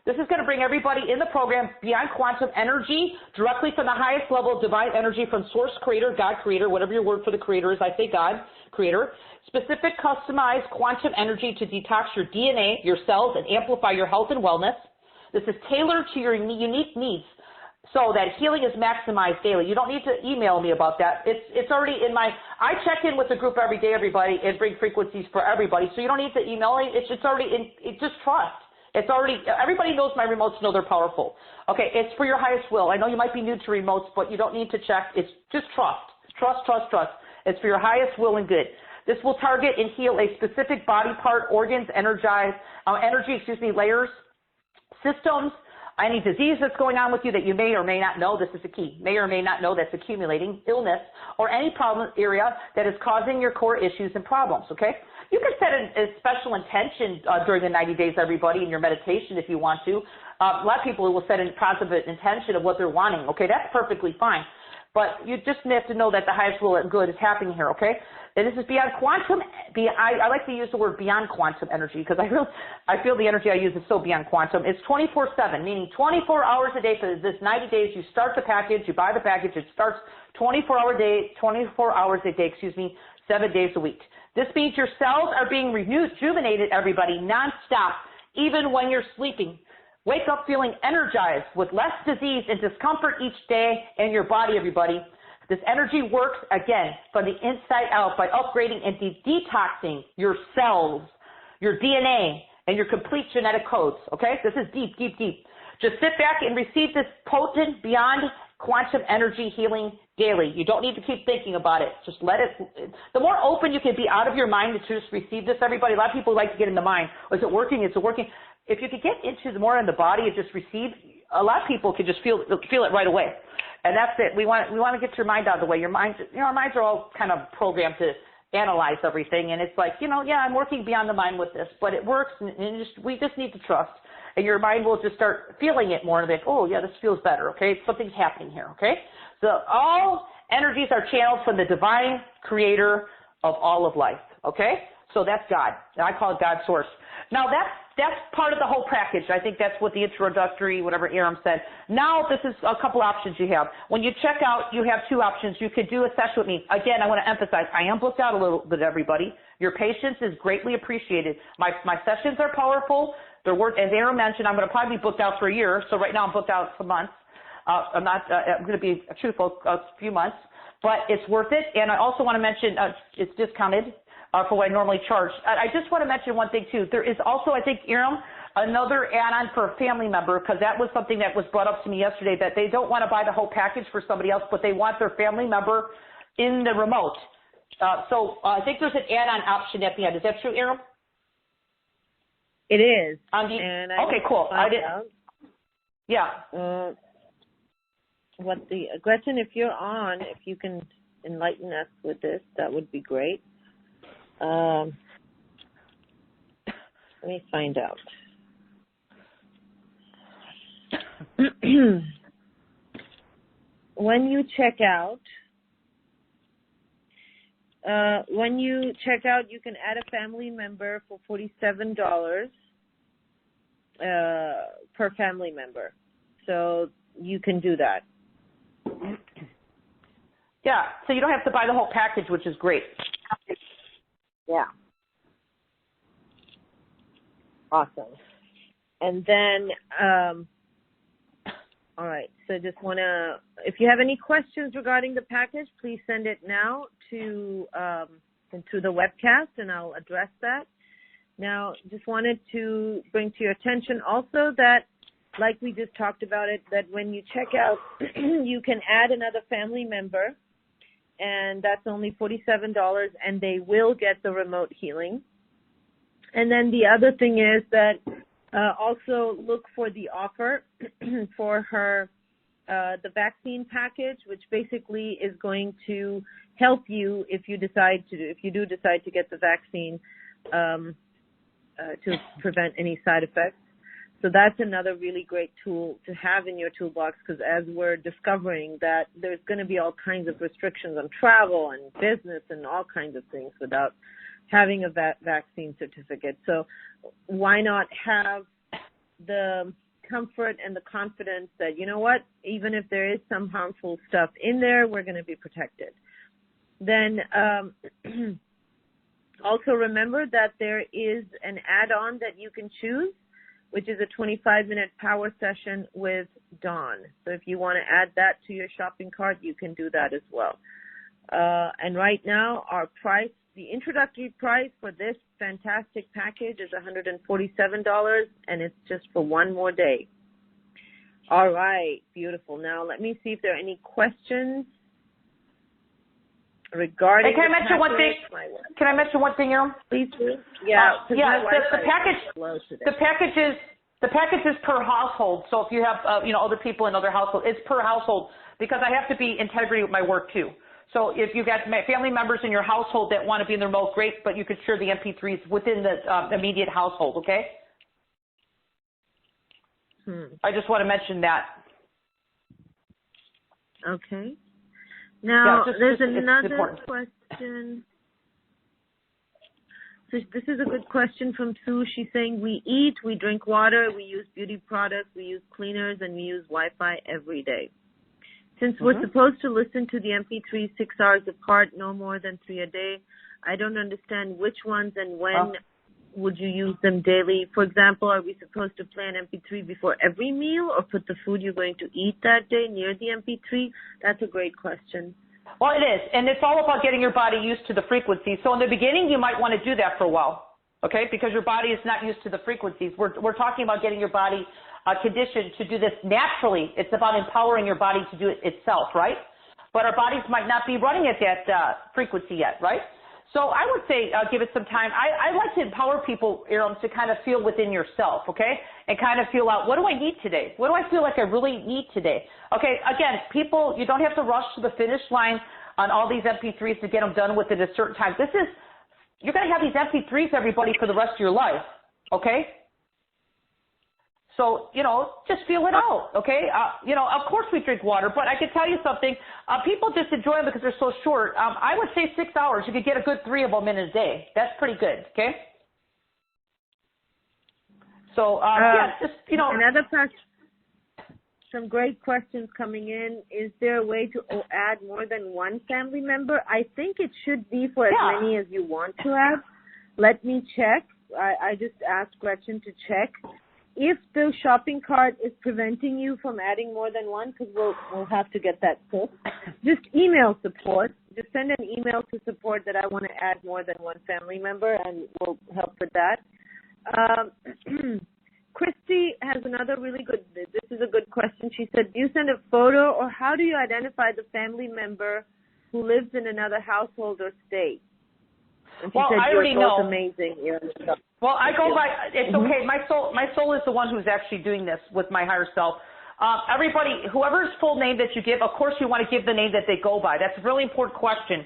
this is going to bring everybody in the program beyond quantum energy, directly from the highest level of divine energy from source creator, God creator, whatever your word for the creator is. I say God creator. Specific customized quantum energy to detox your DNA, your cells, and amplify your health and wellness. This is tailored to your unique needs, so that healing is maximized daily. You don't need to email me about that. It's already in I check in with the group every day, everybody, and bring frequencies for everybody. So you don't need to email me. It's already just trust. It's already, everybody knows my remotes, know they're powerful. Okay, it's for your highest will. I know you might be new to remotes, but you don't need to check. It's just trust. Trust, trust, trust. It's for your highest will and good. This will target and heal a specific body part, organs, layers, systems, any disease that's going on with you that you may or may not know, this is the key, may or may not know that's accumulating, illness, or any problem area that is causing your core issues and problems, okay? You can set a special intention during the 90 days, everybody, in your meditation if you want to. A lot of people will set a positive intention of what they're wanting, okay? That's perfectly fine. But you just have to know that the highest will and good is happening here, okay? And this is beyond quantum. I like to use the word beyond quantum energy because I feel the energy I use is so beyond quantum. It's 24/7, meaning 24 hours a day for this 90 days. You start the package, you buy the package. It starts 24 hours a day, 7 days a week. This means your cells are being rejuvenated, everybody, nonstop, even when you're sleeping. Wake up feeling energized with less disease and discomfort each day in your body, everybody. This energy works, again, from the inside out by upgrading and detoxing your cells, your DNA, and your complete genetic codes, okay? This is deep, deep, deep. Just sit back and receive this potent, beyond quantum energy healing daily. You don't need to keep thinking about it. Just let it. The more open you can be out of your mind to just receive this, everybody, a lot of people like to get in the mind. Is it working? Is it working? If you could get into the more in the body and just receive, a lot of people could just feel it right away. And that's it. We want to get your mind out of the way. Our minds are all kind of programmed to analyze everything. And it's like, I'm working beyond the mind with this, but it works. And we just need to trust. And your mind will just start feeling it more and like, oh, yeah, this feels better. Okay, something's happening here. Okay, so all energies are channeled from the divine creator of all of life. Okay, so that's God. I call it God's source. Now that's part of the whole package. I think that's what the introductory, whatever Aram said. Now this is a couple options you have. When you check out, you have two options. You could do a session with me. Again, I want to emphasize, I am booked out a little bit, everybody. Your patience is greatly appreciated. My sessions are powerful. They're as Aram mentioned, I'm going to probably be booked out for a year. So right now I'm booked out for months. I'm going to be truthful, a few months, but it's worth it. And I also want to mention it's discounted for what I normally charge. I just want to mention one thing too. There is also, I think, Aram, another add-on for a family member, because that was something that was brought up to me yesterday, that they don't want to buy the whole package for somebody else, but they want their family member in the remote. So I think there's an add-on option at the end. Is that true, Aram? It is. Okay, cool. I didn't. Yeah. Gretchen, if you're on, if you can enlighten us with this, that would be great. Let me find out. When you check out, you can add a family member for $47 per family member. So you can do that. Yeah, so you don't have to buy the whole package, which is great. Yeah. Awesome. And then, all right, so just want to, if you have any questions regarding the package, please send it now to the webcast, and I'll address that. Now, just wanted to bring to your attention also that, like we just talked about it, that when you check out, you can add another family member and that's only $47, and they will get the remote healing. And then the other thing is that also look for the offer for her, the vaccine package, which basically is going to help you if you do decide to get the vaccine to prevent any side effects. So that's another really great tool to have in your toolbox, because as we're discovering that there's going to be all kinds of restrictions on travel and business and all kinds of things without having a vaccine certificate. So why not have the comfort and the confidence that, you know what, even if there is some harmful stuff in there, we're going to be protected. Then also remember that there is an add-on that you can choose, which is a 25-minute power session with Dawn. So if you want to add that to your shopping cart, you can do that as well. And right now, our price, the introductory price for this fantastic package is $147, and it's just for one more day. All right, beautiful. Now, let me see if there are any questions regarding can I mention one thing? Can I mention one thing, Erin? Please do. Yeah. The package is per household. So if you have other people in other households, it's per household, because I have to be integrity with my work too. So if you got family members in your household that want to be in the remote, great, but you could share the MP3s within the immediate household. Okay. I just want to mention that. Okay. Now, there's another question. So this is a good question from Sue. She's saying, we eat, we drink water, we use beauty products, we use cleaners, and we use Wi-Fi every day. Since we're supposed to listen to the MP3 6 hours apart, no more than 3 a day, I don't understand which ones and when would you use them daily. For example, are we supposed to play an MP3 before every meal, or put the food you're going to eat that day near the MP3? That's a great question. Well, it is, and it's all about getting your body used to the frequency. So in the beginning, you might want to do that for a while, okay, because your body is not used to the frequencies. We're talking about getting your body conditioned to do this naturally. It's about empowering your body to do it itself, right? But our bodies might not be running at that frequency yet, right? So I would say give it some time. I like to empower people, Erin, to kind of feel within yourself, okay, and kind of feel out, what do I need today? What do I feel like I really need today? Okay, again, people, you don't have to rush to the finish line on all these MP3s to get them done within a certain time. You're going to have these MP3s, everybody, for the rest of your life, okay? So, just feel it out, okay? Of course we drink water, but I can tell you something. People just enjoy them because they're so short. I would say 6 hours. You could get a good 3 of them in a day. That's pretty good, okay? So, Another question. Some great questions coming in. Is there a way to add more than one family member? I think it should be for as many as you want to add. Let me check. I just asked Gretchen to check. If the shopping cart is preventing you from adding more than one, because we'll have to get that fixed, just email support. Just send an email to support that I want to add more than one family member, and we'll help with that. Christy has another really good, this is a good question. She said, do you send a photo, or how do you identify the family member who lives in another household or state? And she said, I already know. Amazing. Well, I go by, it's okay. My soul is the one who's actually doing this with my higher self. Everybody, whoever's full name that you give, of course you want to give the name that they go by. That's a really important question.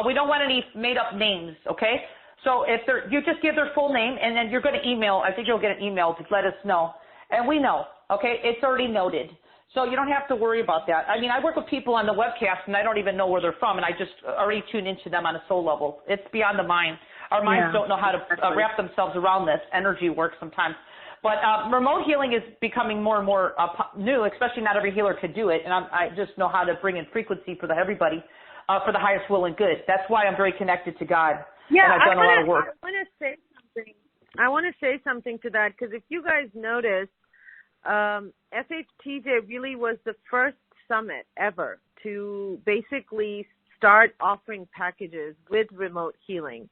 We don't want any made up names, okay? So you just give their full name, and then you're going to email. I think you'll get an email to let us know. And we know, okay? It's already noted. So you don't have to worry about that. I mean, I work with people on the webcast, and I don't even know where they're from, and I just already tune into them on a soul level. It's beyond the mind. Our minds don't know how to wrap themselves around this. Energy works sometimes. But remote healing is becoming more and more new, especially not every healer could do it, and I just know how to bring in frequency for everybody, for the highest will and good. That's why I'm very connected to God, and I've done a lot of work. I want to say something to that, because if you guys notice, FHTJ really was the first summit ever to basically start offering packages with remote healing.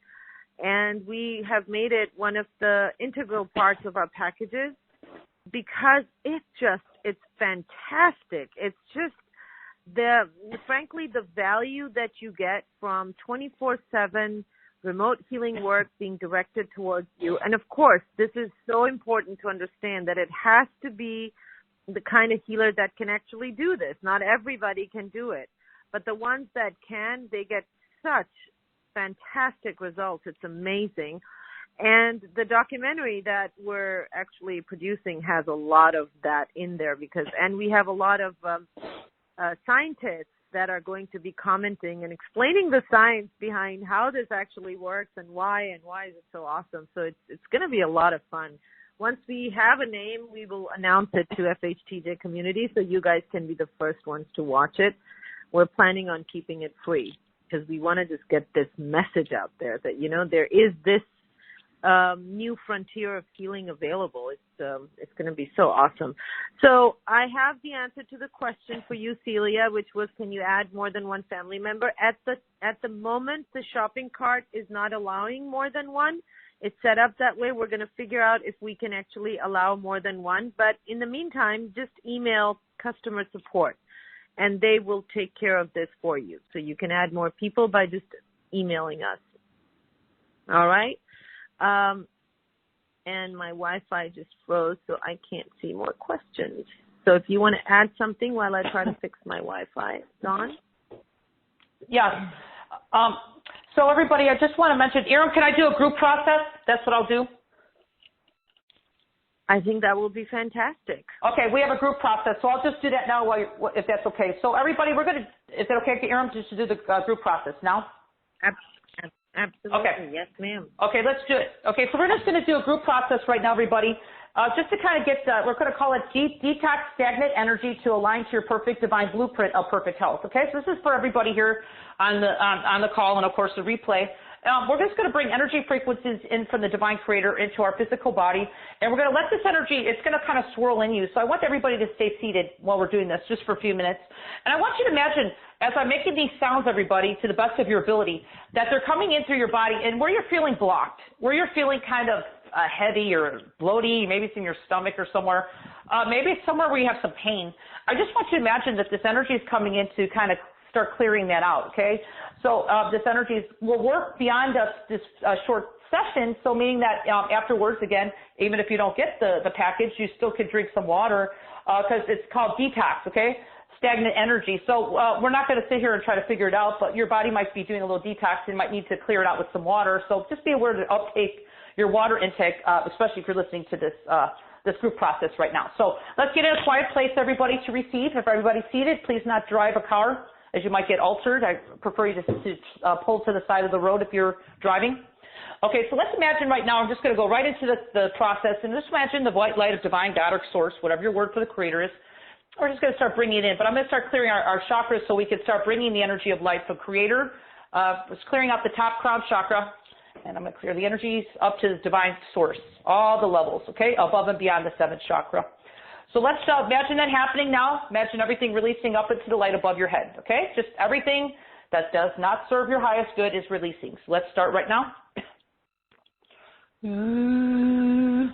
And we have made it one of the integral parts of our packages because it's fantastic. It's just frankly, the value that you get from 24/7 remote healing work being directed towards you. And of course, this is so important to understand that it has to be the kind of healer that can actually do this. Not everybody can do it, but the ones that can, they get such fantastic results. It's amazing. And the documentary that we're actually producing has a lot of that in there and we have a lot of scientists that are going to be commenting and explaining the science behind how this actually works and why is it so awesome. So it's going to be a lot of fun. Once we have a name, we will announce it to FHTJ community so you guys can be the first ones to watch it. We're planning on keeping it free because we want to just get this message out there that, there is this new frontier of healing available. It's going to be so awesome. So I have the answer to the question for you, Celia, which was, can you add more than one family member? At the moment, the shopping cart is not allowing more than one. It's set up that way. We're going to figure out if we can actually allow more than one. But in the meantime, just email customer support, and they will take care of this for you. So you can add more people by just emailing us. All right? And my Wi-Fi just froze, so I can't see more questions. So if you want to add something while I try to fix my Wi-Fi. Dawn? Yeah. So everybody, I just want to mention, Iram, can I do a group process? That's what I'll do. I think that will be fantastic. Okay, we have a group process, so I'll just do that now if that's okay. So everybody, is it okay, Iram, just to do the group process now? Absolutely. Okay. Yes, ma'am. Okay, let's do it. Okay, so we're just going to do a group process right now, everybody. Just to kind of get, we're going to call it Detox Stagnant Energy to Align to Your Perfect Divine Blueprint of Perfect Health. Okay, so this is for everybody here on the call and, of course, the replay. We're just going to bring energy frequencies in from the Divine Creator into our physical body, and we're going to let this energy, it's going to kind of swirl in you. So I want everybody to stay seated while we're doing this just for a few minutes. And I want you to imagine, as I'm making these sounds, everybody, to the best of your ability, that they're coming in through your body, and where you're feeling blocked, where you're feeling kind of heavy or bloaty, maybe it's in your stomach or somewhere, maybe it's somewhere where you have some pain. I just want you to imagine that this energy is coming in to kind of start clearing that out, okay? So this energy will work beyond this short session, so meaning that afterwards, again, even if you don't get the package, you still could drink some water because it's called Detox, okay? Stagnant energy. So we're not going to sit here and try to figure it out, but your body might be doing a little detox and might need to clear it out with some water. So just be aware to uptake your water intake, especially if you're listening to this group process right now. So let's get in a quiet place, everybody, to receive. If everybody's seated, please not drive a car, as you might get altered. I prefer you to pull to the side of the road if you're driving. Okay, so let's imagine right now, I'm just going to go right into the process, and just imagine the white light of divine God or source, whatever your word for the creator is. We're just going to start bringing it in, but I'm going to start clearing our chakras so we can start bringing the energy of light from creator. It's clearing out the top crown chakra, and I'm going to clear the energies up to the divine source, all the levels, okay, above and beyond the seventh chakra. So let's imagine that happening now. Imagine everything releasing up into the light above your head, okay? Just everything that does not serve your highest good is releasing. So let's start right now. I'm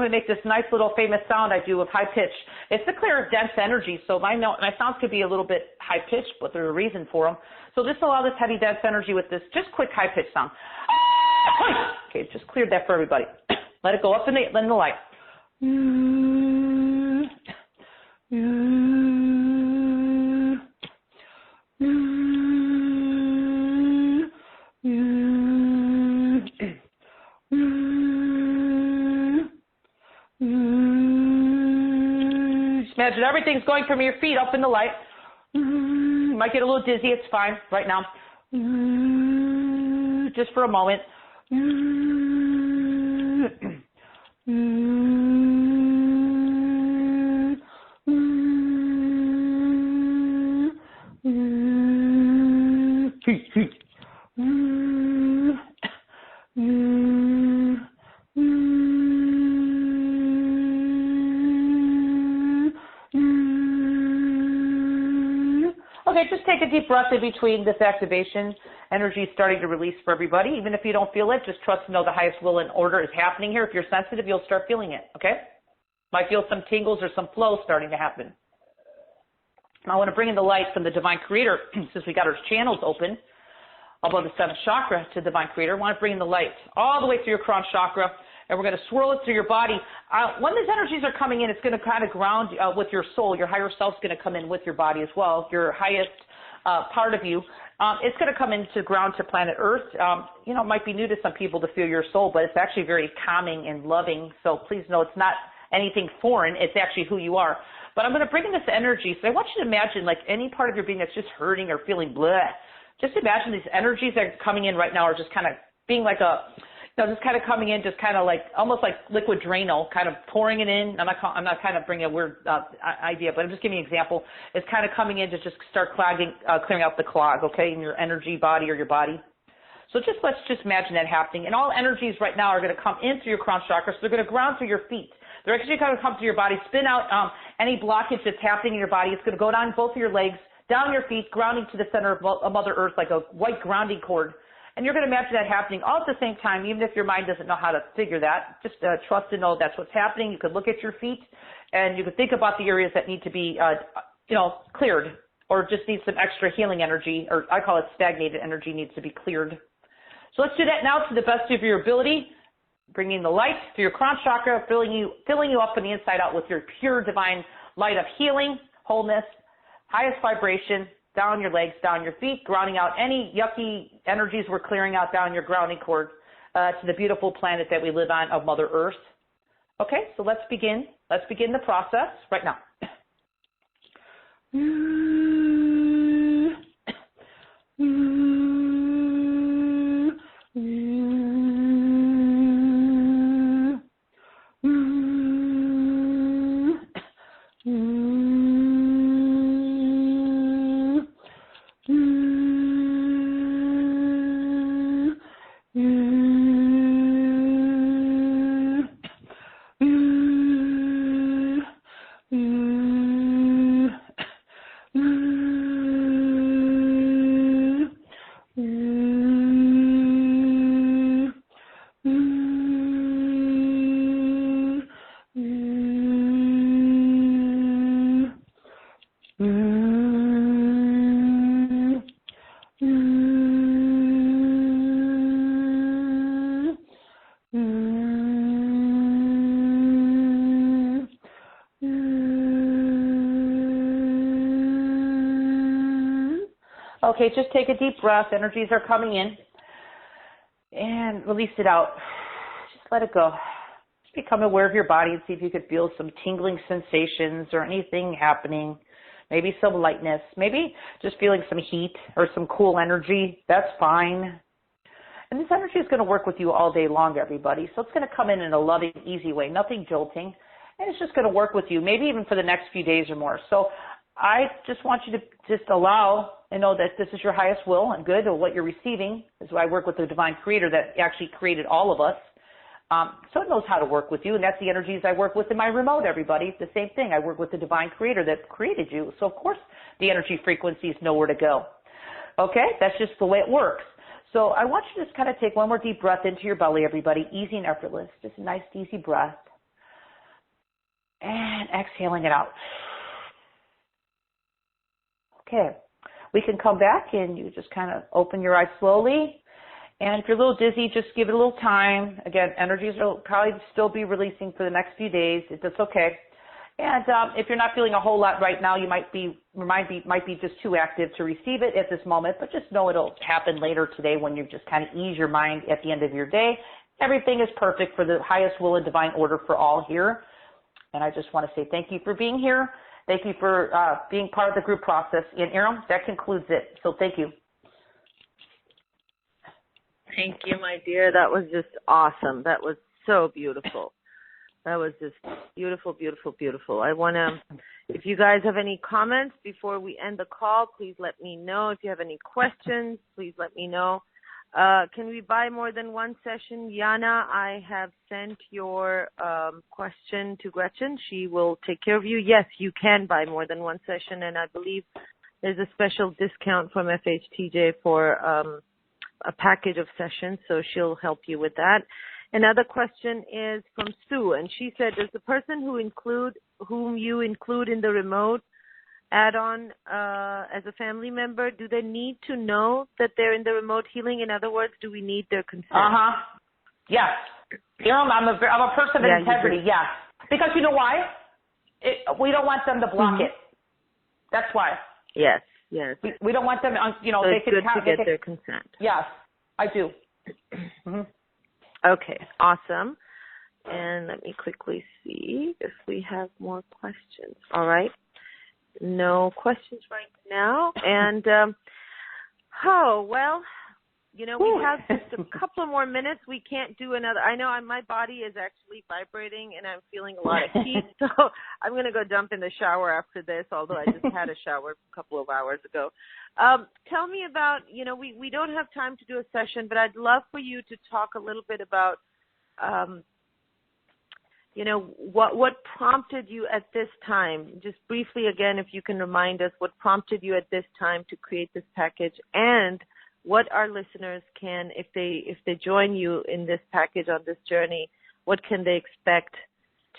going to make this nice little famous sound I do with high pitch. It's to clear dense energy, so my sounds could be a little bit high pitched, but there's a reason for them. So just allow this heavy dense energy with this just quick high pitch sound. Okay, just cleared that for everybody. Let it go up in the light. Just imagine everything's going from your feet up in the light. You might get a little dizzy, it's fine right now. Just for a moment. Okay, just take take a deep breath in between this activation. Energy is starting to release for everybody. Even if you don't feel it, just trust to know the highest will and order is happening here. If you're sensitive, you'll start feeling it, okay? Might feel some tingles or some flow starting to happen. I want to bring in the light from the Divine Creator, since we got our channels open above the 7th chakra to Divine Creator. I want to bring in the light all the way through your crown chakra, and we're going to swirl it through your body. When these energies are coming in, it's going to kind of ground with your soul. Your higher self's going to come in with your body as well, your highest part of you. It's going to come into ground to planet Earth. It might be new to some people to feel your soul, but it's actually very calming and loving. So please know it's not anything foreign. It's actually who you are. But I'm going to bring in this energy. So I want you to imagine like any part of your being that's just hurting or feeling bleh. Just imagine these energies that are coming in right now are just kind of being like just kind of coming in, just kind of like almost like liquid Drano, kind of pouring it in. I'm not kind of bringing a weird idea, but I'm just giving you an example. It's kind of coming in to just start clearing out the clog, okay, in your energy body or your body. So let's just imagine that happening. And all energies right now are going to come in through your crown chakra, so they're going to ground through your feet. They're actually going to come through your body, spin out any blockage that's happening in your body. It's going to go down both of your legs, down your feet, grounding to the center of Mother Earth like a white grounding cord. And you're going to imagine that happening all at the same time, even if your mind doesn't know how to figure that. Just trust to know that's what's happening. You could look at your feet, and you could think about the areas that need to be, cleared, or just need some extra healing energy, or I call it stagnated energy needs to be cleared. So let's do that now to the best of your ability. Bringing the light through your crown chakra, filling you up from the inside out with your pure divine light of healing, wholeness, highest vibration, down your legs, down your feet, grounding out any yucky energies we're clearing out down your grounding cord to the beautiful planet that we live on of Mother Earth. Okay, so let's begin. Let's begin the process right now. Okay, just take a deep breath. Energies are coming in. And release it out. Just let it go. Just become aware of your body and see if you could feel some tingling sensations or anything happening. Maybe some lightness. Maybe just feeling some heat or some cool energy. That's fine. And this energy is going to work with you all day long, everybody. So it's going to come in a loving, easy way. Nothing jolting. And it's just going to work with you, maybe even for the next few days or more. So I just want you to just allow and know that this is your highest will and good, or what you're receiving. This is why I work with the Divine Creator that actually created all of us. So it knows how to work with you, and that's the energies I work with in my remote, everybody. It's the same thing. I work with the Divine Creator that created you. So, of course, the energy frequencies know where to go. Okay? That's just the way it works. So I want you to just kind of take one more deep breath into your belly, everybody. Easy and effortless. Just a nice, easy breath. And exhaling it out. Okay. We can come back and you just kind of open your eyes slowly. And if you're a little dizzy, just give it a little time. Again, energies will probably still be releasing for the next few days. That's okay. And if you're not feeling a whole lot right now, you might be just too active to receive it at this moment. But just know it'll happen later today when you just kind of ease your mind at the end of your day. Everything is perfect for the highest will and divine order for all here. And I just want to say thank you for being here. Thank you for being part of the group process. And Aram, that concludes it. So thank you. Thank you, my dear. That was just awesome. That was so beautiful. That was just beautiful, beautiful, beautiful. I want to, if you guys have any comments before we end the call, please let me know. If you have any questions, please let me know. Can we buy more than one session? Yana, I have sent your question to Gretchen. She will take care of you. Yes, you can buy more than one session, and I believe there's a special discount from FHTJ for a package of sessions, so she'll help you with that. Another question is from Sue, and she said, does the person whom you include in the remote add-on as a family member, do they need to know that they're in the remote healing? In other words, do we need their consent? Yes. I'm a person of integrity, yes. Because you know why? We don't want them to block it. That's why. Yes. We don't want them, so it's good to get their consent. Yes, I do. Okay, awesome. And let me quickly see if we have more questions. All right. No questions right now. And, we have just a couple of more minutes. We can't do another. I know my body is actually vibrating and I'm feeling a lot of heat. So I'm going to go jump in the shower after this, although I just had a shower a couple of hours ago. Tell me about, we don't have time to do a session, but I'd love for you to talk a little bit about, what prompted you at this time? Just briefly again, if you can remind us what prompted you at this time to create this package, and what our listeners can, if they join you in this package on this journey, what can they expect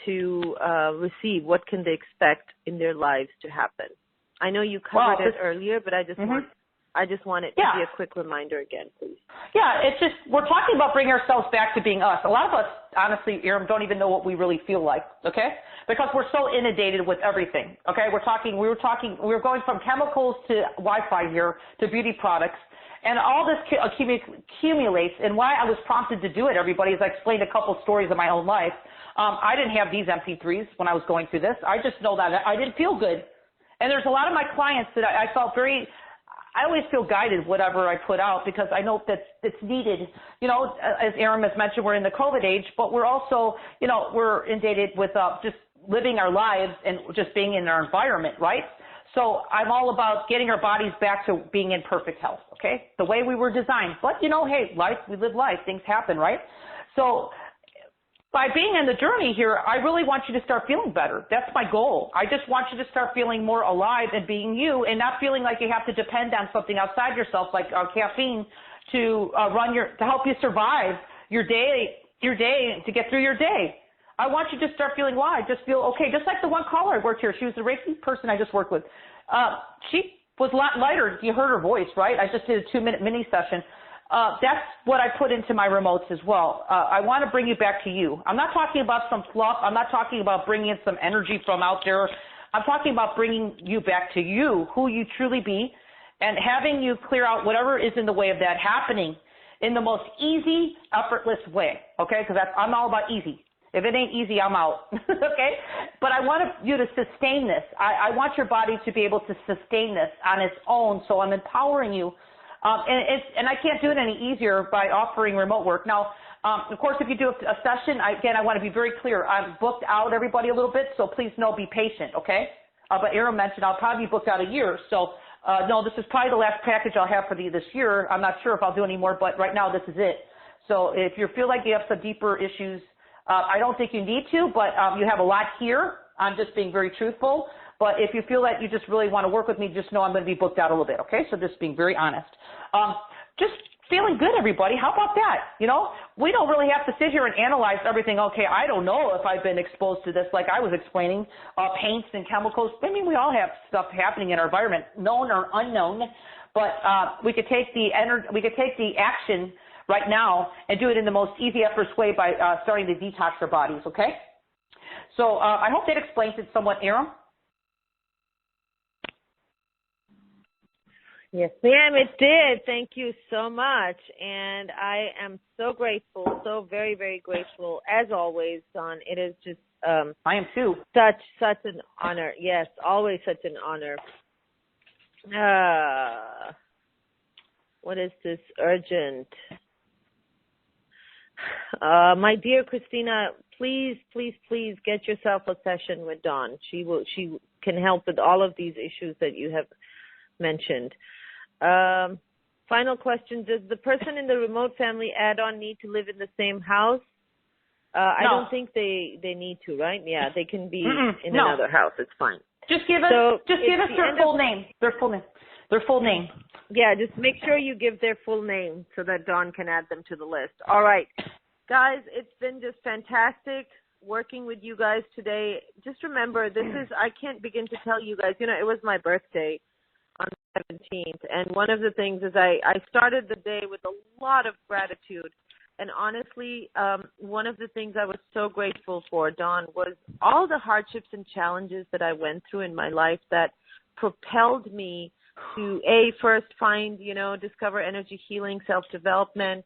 to receive? What can they expect in their lives to happen? I know you covered it earlier, but I just want it to be a quick reminder again, please. Yeah, it's just, we're talking about bringing ourselves back to being us. A lot of us, honestly, Iram, don't even know what we really feel like, okay? Because we're so inundated with everything, okay? We were going from chemicals to Wi-Fi here to beauty products, and all this accumulates. And why I was prompted to do it, everybody, is I explained a couple stories of my own life. I didn't have these MP3s when I was going through this. I just know that I didn't feel good. And there's a lot of my clients that I felt I always feel guided whatever I put out, because I know that it's needed. As Aaron has mentioned, we're in the COVID age, but we're also, we're inundated with just living our lives and just being in our environment, right? So I'm all about getting our bodies back to being in perfect health, okay? The way we were designed. But, hey, we live life. Things happen, right? So by being in the journey here, I really want you to start feeling better. That's my goal. I just want you to start feeling more alive and being you, and not feeling like you have to depend on something outside yourself, like caffeine, to help you survive your day, to get through your day. I want you to start feeling live. Just feel okay. Just like the one caller I worked here. She was the Reiki person I just worked with. She was a lot lighter. You heard her voice, right? I just did a 2-minute mini session. That's what I put into my remotes as well. I want to bring you back to you. I'm not talking about some fluff. I'm not talking about bringing in some energy from out there. I'm talking about bringing you back to you, who you truly be, and having you clear out whatever is in the way of that happening in the most easy, effortless way, okay? Because I'm all about easy. If it ain't easy, I'm out, okay? But I want you to sustain this. I want your body to be able to sustain this on its own, so I'm empowering you. And I can't do it any easier by offering remote work. Now, of course, if you do a session, I want to be very clear. I'm booked out, everybody, a little bit, so please be patient, okay? But Aaron mentioned I'll probably be booked out a year, so no, this is probably the last package I'll have for this year. I'm not sure if I'll do any more, but right now this is it. So if you feel like you have some deeper issues, I don't think you need to, but you have a lot here. I'm just being very truthful. But if you feel that you just really want to work with me, just know I'm going to be booked out a little bit, okay? So just being very honest. Just feeling good, everybody. How about that? We don't really have to sit here and analyze everything. Okay, I don't know if I've been exposed to this, like I was explaining, paints and chemicals. I mean, we all have stuff happening in our environment, known or unknown. But we could take the action right now and do it in the most easy, effortless way by starting to detox our bodies, okay? So I hope that explains it somewhat, Aaron. Yes, ma'am, it did. Thank you so much. And I am so grateful, so very, very grateful, as always, Dawn. It is just I am too. Such an honor. Yes, always such an honor. What is this? Urgent. My dear Christina, please get yourself a session with Dawn. She can help with all of these issues that you have mentioned. Final question: does the person in the remote family add-on need to live in the same house? I don't think they need to, right? Yeah, they can be in another house. It's fine. Just give us their full name. Their full name. Yeah, just make sure you give their full name so that Dawn can add them to the list. All right. Guys, it's been just fantastic working with you guys today. Just remember, I can't begin to tell you guys, it was my birthday on the 17th. And one of the things is I started the day with a lot of gratitude. And honestly, one of the things I was so grateful for, Dawn, was all the hardships and challenges that I went through in my life that propelled me to first find, discover energy healing, self-development,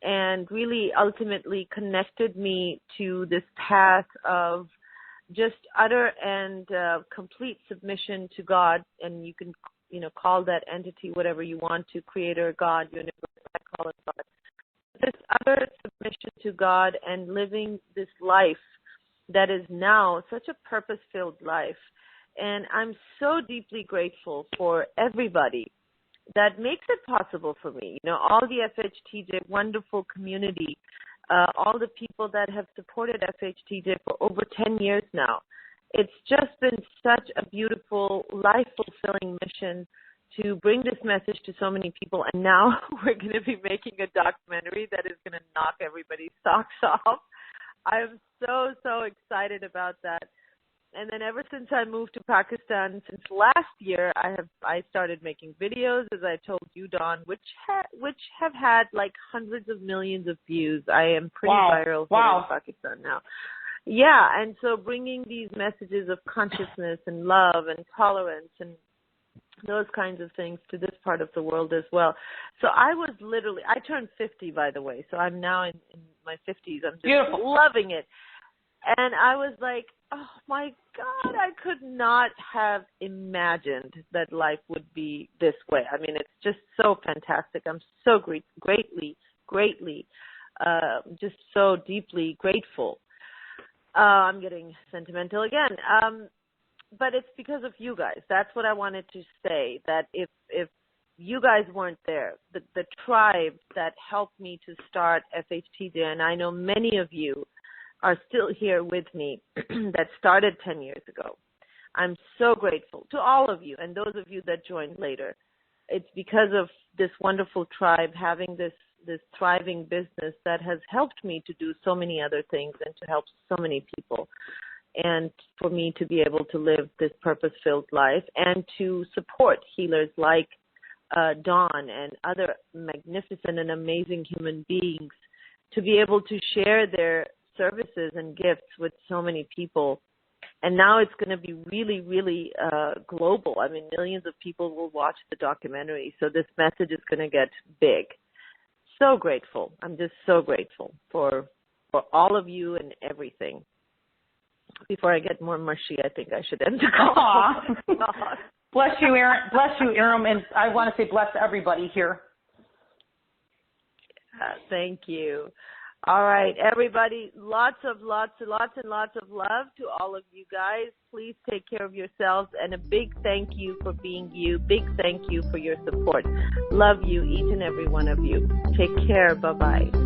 and really ultimately connected me to this path of just utter and complete submission to God. And you can, call that entity whatever you want to, creator, God, universe, I call it God. This utter submission to God and living this life that is now such a purpose-filled life. And I'm so deeply grateful for everybody that makes it possible for me. All the FHTJ wonderful community, all the people that have supported FHTJ for over 10 years now. It's just been such a beautiful, life-fulfilling mission to bring this message to so many people. And now we're going to be making a documentary that is going to knock everybody's socks off. I'm so, so excited about that. And then ever since I moved to Pakistan, since last year, I started making videos, as I told you, Dawn, which have had like hundreds of millions of views. I am pretty viral here in Pakistan now. Yeah, and so bringing these messages of consciousness and love and tolerance and those kinds of things to this part of the world as well. So I turned 50, by the way, so I'm now in my 50s. I'm just loving it. And I was like, oh, my God, I could not have imagined that life would be this way. I mean, it's just so fantastic. I'm so greatly, just so deeply grateful. I'm getting sentimental again. But it's because of you guys. That's what I wanted to say, that if you guys weren't there, the tribe that helped me to start FHTJ, and I know many of you are still here with me that started 10 years ago. I'm so grateful to all of you and those of you that joined later. It's because of this wonderful tribe having this thriving business that has helped me to do so many other things and to help so many people, and for me to be able to live this purpose-filled life and to support healers like Dawn and other magnificent and amazing human beings to be able to share their services and gifts with so many people. And now it's going to be really, really global. I mean, millions of people will watch the documentary. So this message is going to get big. So grateful. I'm just so grateful for all of you and everything. Before I get more mushy, I think I should end the call. Bless you, Erin. Bless you, Erin. And I want to say bless everybody here. Thank you. All right, everybody, lots and lots of love to all of you guys. Please take care of yourselves, and a big thank you for being you. Big thank you for your support. Love you, each and every one of you. Take care. Bye-bye.